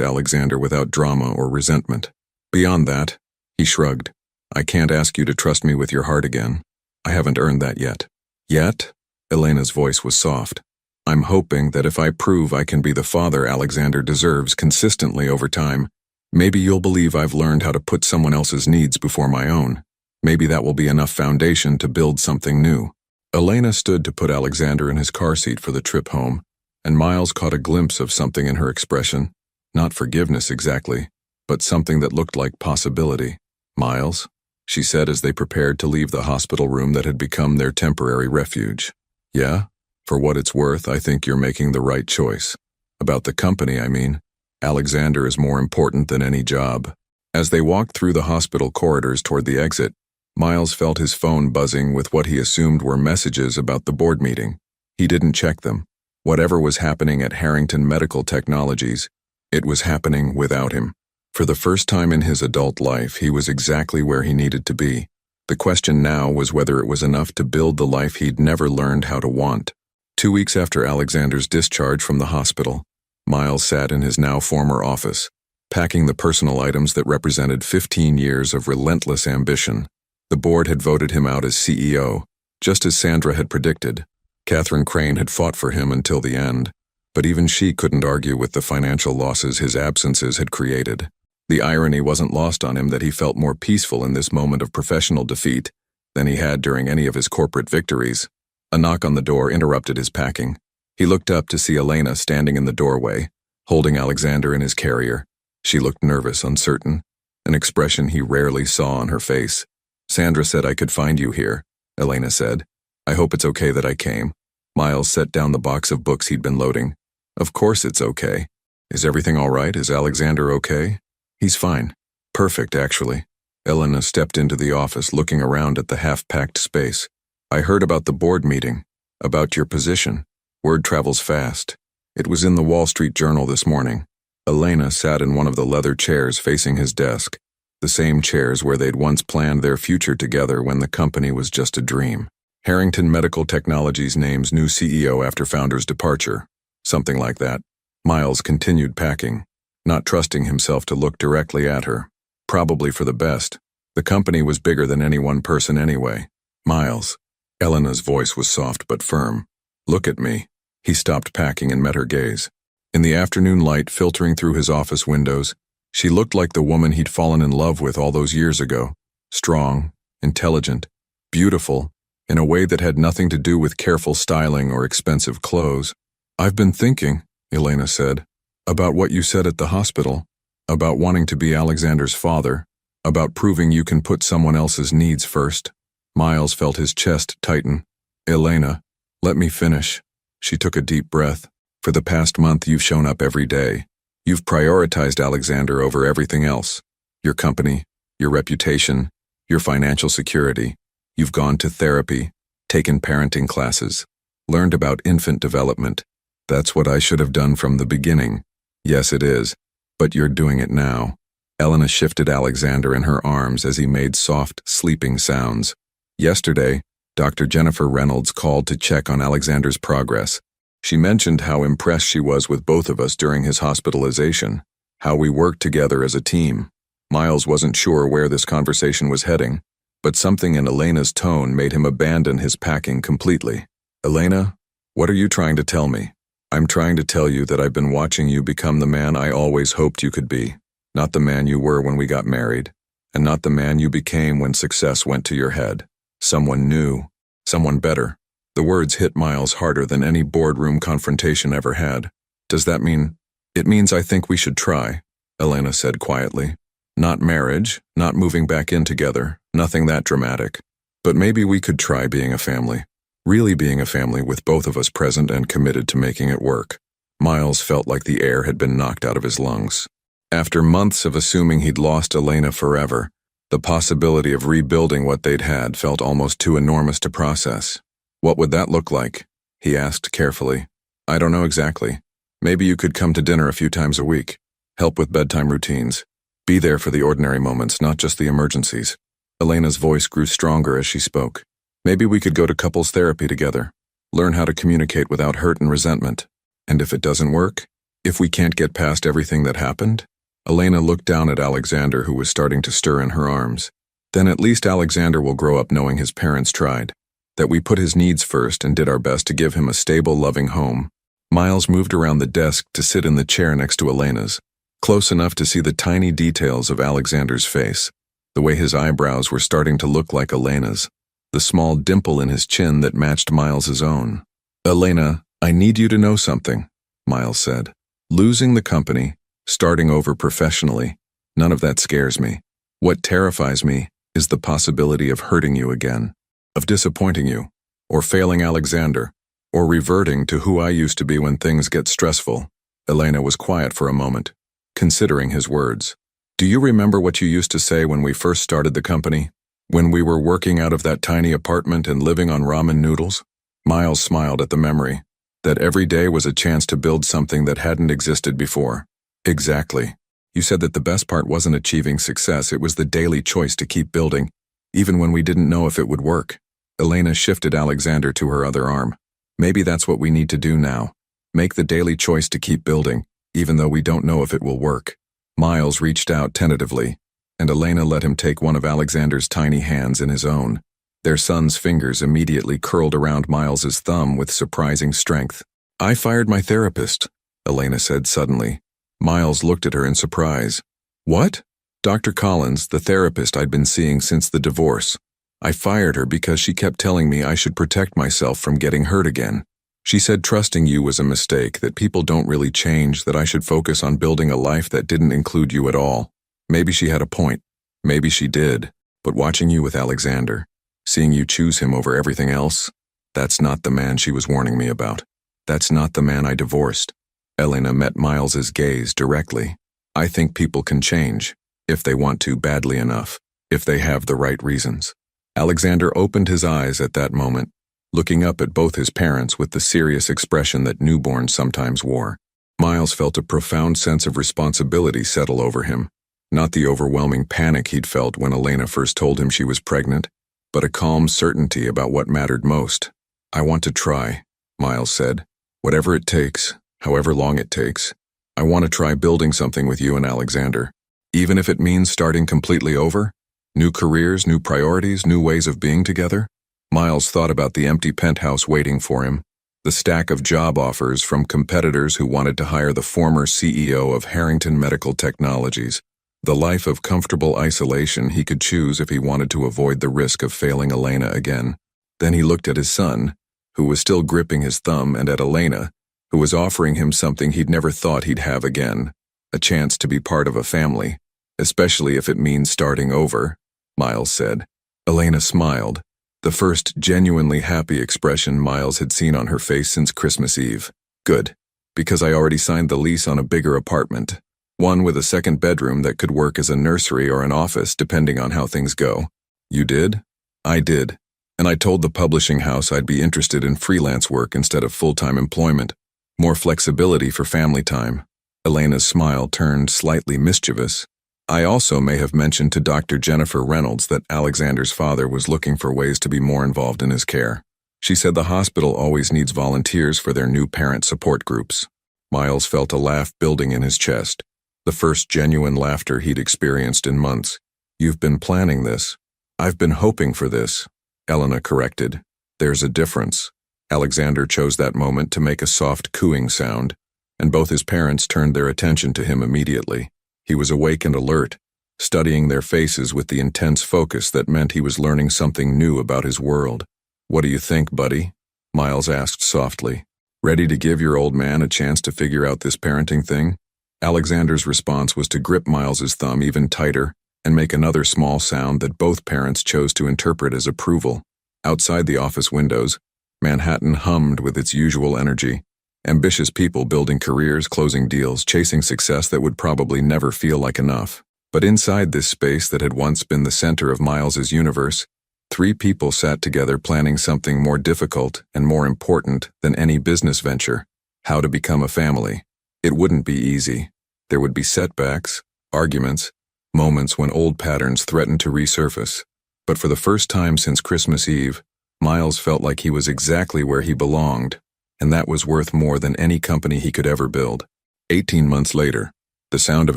Alexander without drama or resentment. Beyond that," he shrugged, "I can't ask you to trust me with your heart again. I haven't earned that yet." "Yet?" Elena's voice was soft. "I'm hoping that if I prove I can be the father Alexander deserves consistently over time, maybe you'll believe I've learned how to put someone else's needs before my own. Maybe that will be enough foundation to build something new." Elena stood to put Alexander in his car seat for the trip home, and Miles caught a glimpse of something in her expression. Not forgiveness exactly, but something that looked like possibility. "Miles," she said as they prepared to leave the hospital room that had become their temporary refuge. "Yeah? For what it's worth, I think you're making the right choice. About the company, I mean. Alexander is more important than any job." As they walked through the hospital corridors toward the exit, Miles felt his phone buzzing with what he assumed were messages about the board meeting. He didn't check them. Whatever was happening at Harrington Medical Technologies, it was happening without him. For the first time in his adult life, he was exactly where he needed to be. The question now was whether it was enough to build the life he'd never learned how to want. 2 weeks after Alexander's discharge from the hospital, Miles sat in his now former office, packing the personal items that represented 15 years of relentless ambition. The board had voted him out as CEO, just as Sandra had predicted. Catherine Crane had fought for him until the end, but even she couldn't argue with the financial losses his absences had created. The irony wasn't lost on him that he felt more peaceful in this moment of professional defeat than he had during any of his corporate victories. A knock on the door interrupted his packing. He looked up to see Elena standing in the doorway, holding Alexander in his carrier. She looked nervous, uncertain, an expression he rarely saw on her face. "Sandra said I could find you here," Elena said. "I hope it's okay that I came." Miles set down the box of books he'd been loading. Of course it's okay. Is everything all right? Is Alexander okay? He's fine. Perfect, actually. Elena stepped into the office, looking around at the half-packed space. I heard about the board meeting, about your position. Word travels fast. It was in the Wall Street Journal this morning. Elena sat in one of the leather chairs facing his desk, the same chairs where they'd once planned their future together when the company was just a dream. Harrington Medical Technologies names new CEO after founder's departure. Something like that. Miles continued packing, not trusting himself to look directly at her. Probably for the best. The company was bigger than any one person anyway. Miles. Elena's voice was soft but firm. Look at me. He stopped packing and met her gaze. In the afternoon light filtering through his office windows, she looked like the woman he'd fallen in love with all those years ago. Strong, intelligent, beautiful, in a way that had nothing to do with careful styling or expensive clothes. I've been thinking, Elena said, about what you said at the hospital, about wanting to be Alexander's father, about proving you can put someone else's needs first. Miles felt his chest tighten. Elena, let me finish. She took a deep breath. For the past month, you've shown up every day. You've prioritized Alexander over everything else. Your company, your reputation, your financial security. You've gone to therapy, taken parenting classes, learned about infant development. That's what I should have done from the beginning. Yes, it is, but you're doing it now. Elena shifted Alexander in her arms as he made soft, sleeping sounds. Yesterday, Dr. Jennifer Reynolds called to check on Alexander's progress. She mentioned how impressed she was with both of us during his hospitalization, how we worked together as a team. Miles wasn't sure where this conversation was heading, but something in Elena's tone made him abandon his packing completely. Elena, what are you trying to tell me? I'm trying to tell you that I've been watching you become the man I always hoped you could be, not the man you were when we got married, and not the man you became when success went to your head. Someone new, someone better. The words hit Miles harder than any boardroom confrontation ever had. Does that mean? It means I think we should try, Elena said quietly. Not marriage, not moving back in together, nothing that dramatic. But maybe we could try being a family. Really being a family with both of us present and committed to making it work. Miles felt like the air had been knocked out of his lungs. After months of assuming he'd lost Elena forever, the possibility of rebuilding what they'd had felt almost too enormous to process. What would that look like? He asked carefully. I don't know exactly. Maybe you could come to dinner a few times a week. Help with bedtime routines. Be there for the ordinary moments, not just the emergencies. Elena's voice grew stronger as she spoke. Maybe we could go to couples therapy together. Learn how to communicate without hurt and resentment. And if it doesn't work? If we can't get past everything that happened? Elena looked down at Alexander, who was starting to stir in her arms. Then at least Alexander will grow up knowing his parents tried. That we put his needs first and did our best to give him a stable, loving home. Miles moved around the desk to sit in the chair next to Elena's, close enough to see the tiny details of Alexander's face, the way his eyebrows were starting to look like Elena's, the small dimple in his chin that matched Miles's own. Elena, I need you to know something, Miles said. Losing the company, starting over professionally, none of that scares me. What terrifies me is the possibility of hurting you again, of disappointing you, or failing Alexander, or reverting to who I used to be when things get stressful. Elena was quiet for a moment, considering his words. Do you remember what you used to say when we first started the company? When we were working out of that tiny apartment and living on ramen noodles? Miles smiled at the memory, that every day was a chance to build something that hadn't existed before. Exactly. You said that the best part wasn't achieving success, it was the daily choice to keep building, even when we didn't know if it would work. Elena shifted Alexander to her other arm. Maybe that's what we need to do now. Make the daily choice to keep building, even though we don't know if it will work. Miles reached out tentatively, and Elena let him take one of Alexander's tiny hands in his own. Their son's fingers immediately curled around Miles's thumb with surprising strength. I fired my therapist, Elena said suddenly. Miles looked at her in surprise. What? Dr. Collins, the therapist I'd been seeing since the divorce. I fired her because she kept telling me I should protect myself from getting hurt again. She said trusting you was a mistake, that people don't really change, that I should focus on building a life that didn't include you at all. Maybe she had a point. Maybe she did. But watching you with Alexander, seeing you choose him over everything else, that's not the man she was warning me about. That's not the man I divorced. Elena met Miles's gaze directly. "I think people can change, if they want to badly enough, if they have the right reasons." Alexander opened his eyes at that moment, looking up at both his parents with the serious expression that newborns sometimes wore. Miles felt a profound sense of responsibility settle over him, not the overwhelming panic he'd felt when Elena first told him she was pregnant, but a calm certainty about what mattered most. "I want to try," Miles said. "Whatever it takes, however long it takes. I want to try building something with you and Alexander. Even if it means starting completely over? New careers, new priorities, new ways of being together?" Miles thought about the empty penthouse waiting for him, the stack of job offers from competitors who wanted to hire the former CEO of Harrington Medical Technologies, the life of comfortable isolation he could choose if he wanted to avoid the risk of failing Elena again. Then he looked at his son, who was still gripping his thumb, and at Elena, who was offering him something he'd never thought he'd have again, a chance to be part of a family, especially if it means starting over, Miles said. Elena smiled, the first genuinely happy expression Miles had seen on her face since Christmas Eve. "Good, because I already signed the lease on a bigger apartment, one with a second bedroom that could work as a nursery or an office depending on how things go." "You did?" "I did. And I told the publishing house I'd be interested in freelance work instead of full-time employment. More flexibility for family time." Elena's smile turned slightly mischievous. "I also may have mentioned to Dr. Jennifer Reynolds that Alexander's father was looking for ways to be more involved in his care. She said the hospital always needs volunteers for their new parent support groups." Miles felt a laugh building in his chest, the first genuine laughter he'd experienced in months. "You've been planning this." "I've been hoping for this," Elena corrected. "There's a difference." Alexander chose that moment to make a soft cooing sound, and both his parents turned their attention to him immediately. He was awake and alert, studying their faces with the intense focus that meant he was learning something new about his world. "What do you think, buddy?" Miles asked softly. "Ready to give your old man a chance to figure out this parenting thing?" Alexander's response was to grip Miles's thumb even tighter and make another small sound that both parents chose to interpret as approval. Outside the office windows, Manhattan hummed with its usual energy. Ambitious people building careers, closing deals, chasing success that would probably never feel like enough. But inside this space that had once been the center of Miles's universe, three people sat together planning something more difficult and more important than any business venture: how to become a family. It wouldn't be easy. There would be setbacks, arguments, moments when old patterns threatened to resurface. But for the first time since Christmas Eve, Miles felt like he was exactly where he belonged, and that was worth more than any company he could ever build. 18 months later, the sound of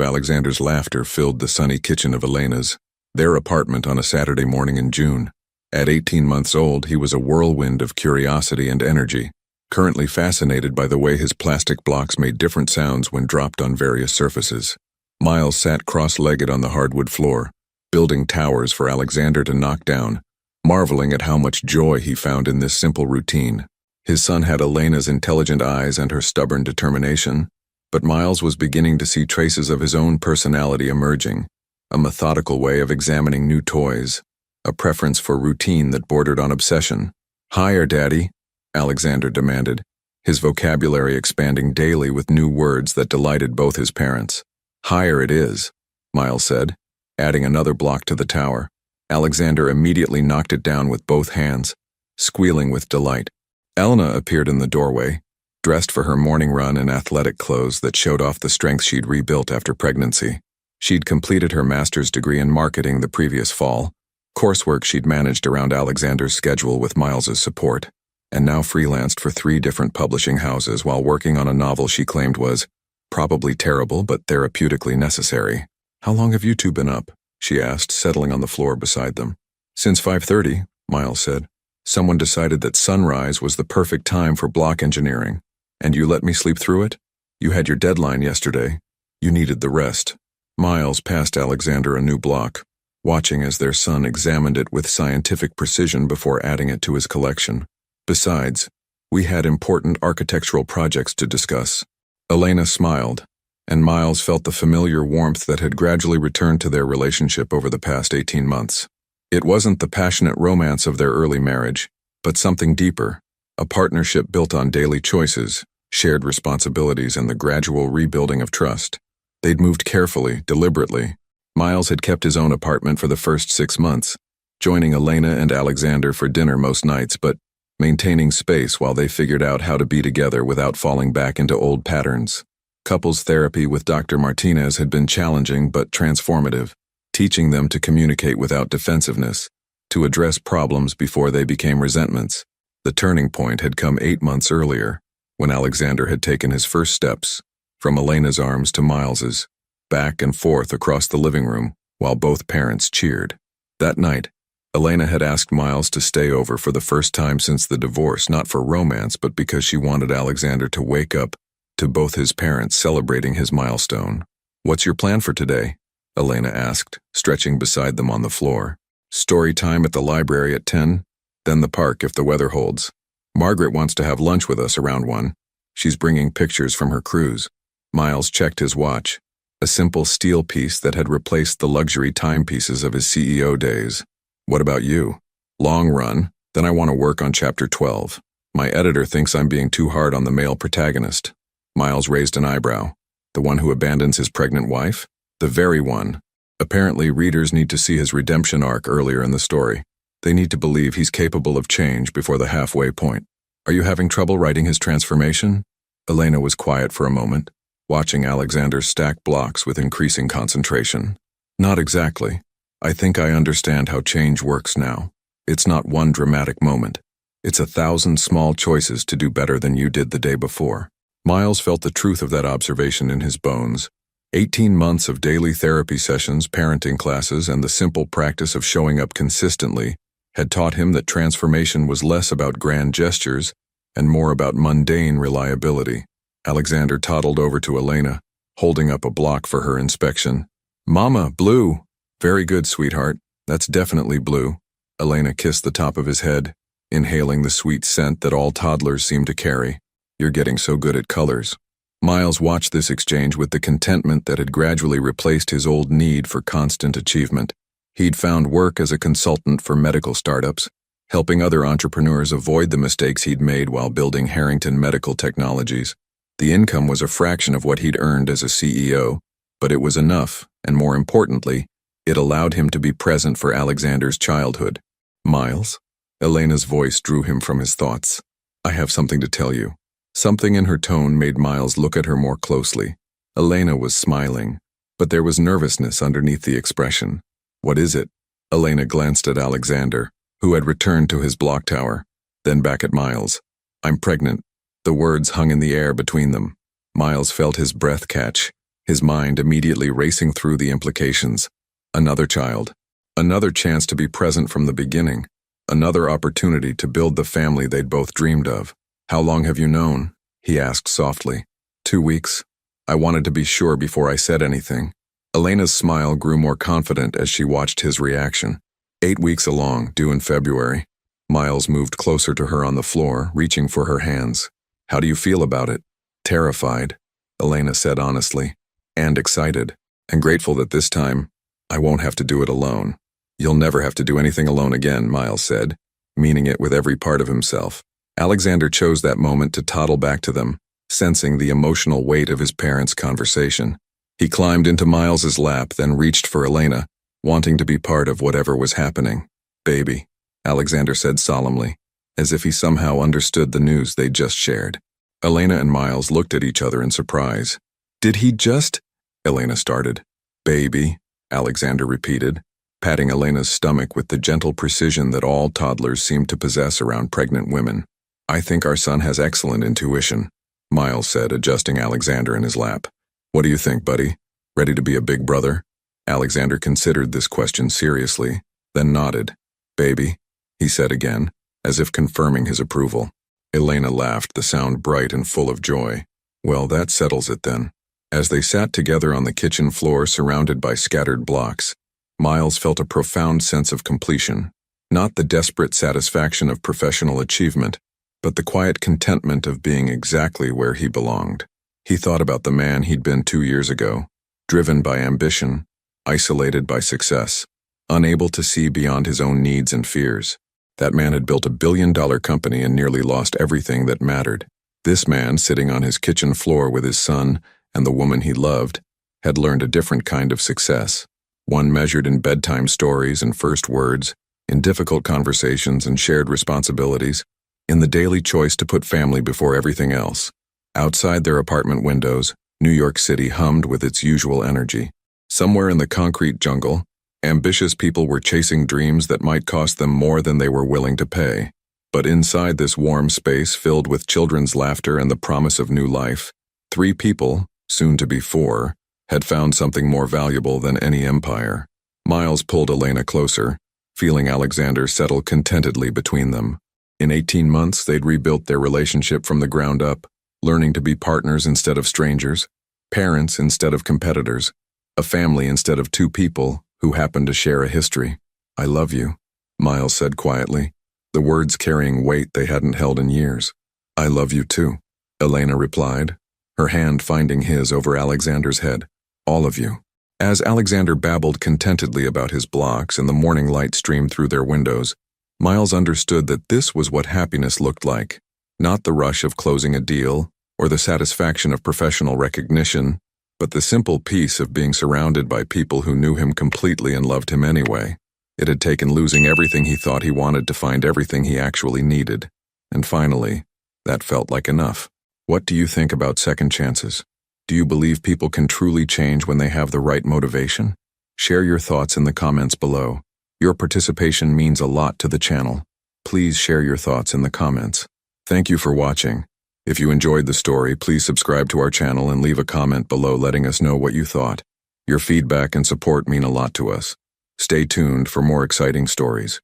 Alexander's laughter filled the sunny kitchen of Elena's, their apartment on a Saturday morning in June. At 18 months old, he was a whirlwind of curiosity and energy, currently fascinated by the way his plastic blocks made different sounds when dropped on various surfaces. Miles sat cross-legged on the hardwood floor, building towers for Alexander to knock down, marveling at how much joy he found in this simple routine. His son had Elena's intelligent eyes and her stubborn determination, but Miles was beginning to see traces of his own personality emerging, a methodical way of examining new toys, a preference for routine that bordered on obsession. "Higher, Daddy," Alexander demanded, his vocabulary expanding daily with new words that delighted both his parents. "Higher it is," Miles said, adding another block to the tower. Alexander immediately knocked it down with both hands, squealing with delight. Elena appeared in the doorway, dressed for her morning run in athletic clothes that showed off the strength she'd rebuilt after pregnancy. She'd completed her master's degree in marketing the previous fall, coursework she'd managed around Alexander's schedule with Miles's support, and now freelanced for 3 different publishing houses while working on a novel she claimed was probably terrible but therapeutically necessary. "How long have you two been up?" she asked, settling on the floor beside them. "Since 5:30, Miles said. "Someone decided that sunrise was the perfect time for block engineering, and you let me sleep through it? You had your deadline yesterday. You needed the rest." Miles passed Alexander a new block, watching as their son examined it with scientific precision before adding it to his collection. "Besides, we had important architectural projects to discuss." Elena smiled, and Miles felt the familiar warmth that had gradually returned to their relationship over the past 18 months. It wasn't the passionate romance of their early marriage, but something deeper, a partnership built on daily choices, shared responsibilities, and the gradual rebuilding of trust. They'd moved carefully, deliberately. Miles had kept his own apartment for the first 6 months, joining Elena and Alexander for dinner most nights, but maintaining space while they figured out how to be together without falling back into old patterns. Couples therapy with Dr. Martinez had been challenging but transformative, teaching them to communicate without defensiveness, to address problems before they became resentments. The turning point had come 8 months earlier, when Alexander had taken his first steps, from Elena's arms to Miles's, back and forth across the living room, while both parents cheered. That night, Elena had asked Miles to stay over for the first time since the divorce, not for romance, but because she wanted Alexander to wake up to both his parents celebrating his milestone. "What's your plan for today?" Elena asked, stretching beside them on the floor. "Story time at the library at 10, then the park if the weather holds. Margaret wants to have lunch with us around 1. She's bringing pictures from her cruise." Miles checked his watch, a simple steel piece that had replaced the luxury timepieces of his CEO days. "What about you?" "Long run, then I want to work on chapter 12. My editor thinks I'm being too hard on the male protagonist." Miles raised an eyebrow. "The one who abandons his pregnant wife?" "The very one. Apparently, readers need to see his redemption arc earlier in the story. They need to believe he's capable of change before the halfway point." "Are you having trouble writing his transformation?" Elena was quiet for a moment, watching Alexander stack blocks with increasing concentration. "Not exactly. I think I understand how change works now. It's not one dramatic moment. It's 1,000 small choices to do better than you did the day before." Miles felt the truth of that observation in his bones. 18 months of daily therapy sessions, parenting classes, and the simple practice of showing up consistently had taught him that transformation was less about grand gestures and more about mundane reliability. Alexander toddled over to Elena, holding up a block for her inspection. "Mama, blue." "Very good, sweetheart. That's definitely blue." Elena kissed the top of his head, inhaling the sweet scent that all toddlers seem to carry. "You're getting so good at colors." Miles watched this exchange with the contentment that had gradually replaced his old need for constant achievement. He'd found work as a consultant for medical startups, helping other entrepreneurs avoid the mistakes he'd made while building Harrington Medical Technologies. The income was a fraction of what he'd earned as a CEO, but it was enough, and more importantly, it allowed him to be present for Alexander's childhood. "Miles?" Elena's voice drew him from his thoughts. "I have something to tell you." Something in her tone made Miles look at her more closely. Elena was smiling, but there was nervousness underneath the expression. "What is it?" Elena glanced at Alexander, who had returned to his block tower, then back at Miles. "I'm pregnant." The words hung in the air between them. Miles felt his breath catch, his mind immediately racing through the implications. Another child. Another chance to be present from the beginning. Another opportunity to build the family they'd both dreamed of. "How long have you known?" he asked softly. 2 weeks. I wanted to be sure before I said anything. Elena's smile grew more confident as she watched his reaction. 8 weeks along, due in February. Miles moved closer to her on the floor, reaching for her hands. "How do you feel about it?" "Terrified," Elena said honestly, "and excited, and grateful that this time, I won't have to do it alone." "You'll never have to do anything alone again," Miles said, meaning it with every part of himself. Alexander chose that moment to toddle back to them, sensing the emotional weight of his parents' conversation. He climbed into Miles's lap, then reached for Elena, wanting to be part of whatever was happening. "Baby," Alexander said solemnly, as if he somehow understood the news they'd just shared. Elena and Miles looked at each other in surprise. "Did he just?" Elena started. "Baby," Alexander repeated, patting Elena's stomach with the gentle precision that all toddlers seem to possess around pregnant women. "I think our son has excellent intuition," Miles said, adjusting Alexander in his lap. "What do you think, buddy? Ready to be a big brother?" Alexander considered this question seriously, then nodded. "Baby," he said again, as if confirming his approval. Elena laughed, the sound bright and full of joy. "Well, that settles it then." As they sat together on the kitchen floor surrounded by scattered blocks, Miles felt a profound sense of completion, not the desperate satisfaction of professional achievement, but the quiet contentment of being exactly where he belonged. He thought about the man he'd been 2 years ago, driven by ambition, isolated by success, unable to see beyond his own needs and fears. That man had built a billion-dollar company and nearly lost everything that mattered. This man, sitting on his kitchen floor with his son and the woman he loved, had learned a different kind of success, one measured in bedtime stories and first words, in difficult conversations and shared responsibilities, in the daily choice to put family before everything else. Outside their apartment windows, New York City hummed with its usual energy. Somewhere in the concrete jungle, ambitious people were chasing dreams that might cost them more than they were willing to pay. But inside this warm space filled with children's laughter and the promise of new life, 3 people, soon to be 4, had found something more valuable than any empire. Miles pulled Elena closer, feeling Alexander settle contentedly between them. In 18 months, they'd rebuilt their relationship from the ground up, learning to be partners instead of strangers, parents instead of competitors, a family instead of 2 people who happened to share a history. "I love you," Miles said quietly, the words carrying weight they hadn't held in years. "I love you too," Elena replied, her hand finding his over Alexander's head. "All of you." As Alexander babbled contentedly about his blocks and the morning light streamed through their windows, Miles understood that this was what happiness looked like, not the rush of closing a deal or the satisfaction of professional recognition, but the simple peace of being surrounded by people who knew him completely and loved him anyway. It had taken losing everything he thought he wanted to find everything he actually needed. And finally, that felt like enough. What do you think about second chances? Do you believe people can truly change when they have the right motivation? Share your thoughts in the comments below. Your participation means a lot to the channel. Please share your thoughts in the comments. Thank you for watching. If you enjoyed the story, please subscribe to our channel and leave a comment below letting us know what you thought. Your feedback and support mean a lot to us. Stay tuned for more exciting stories.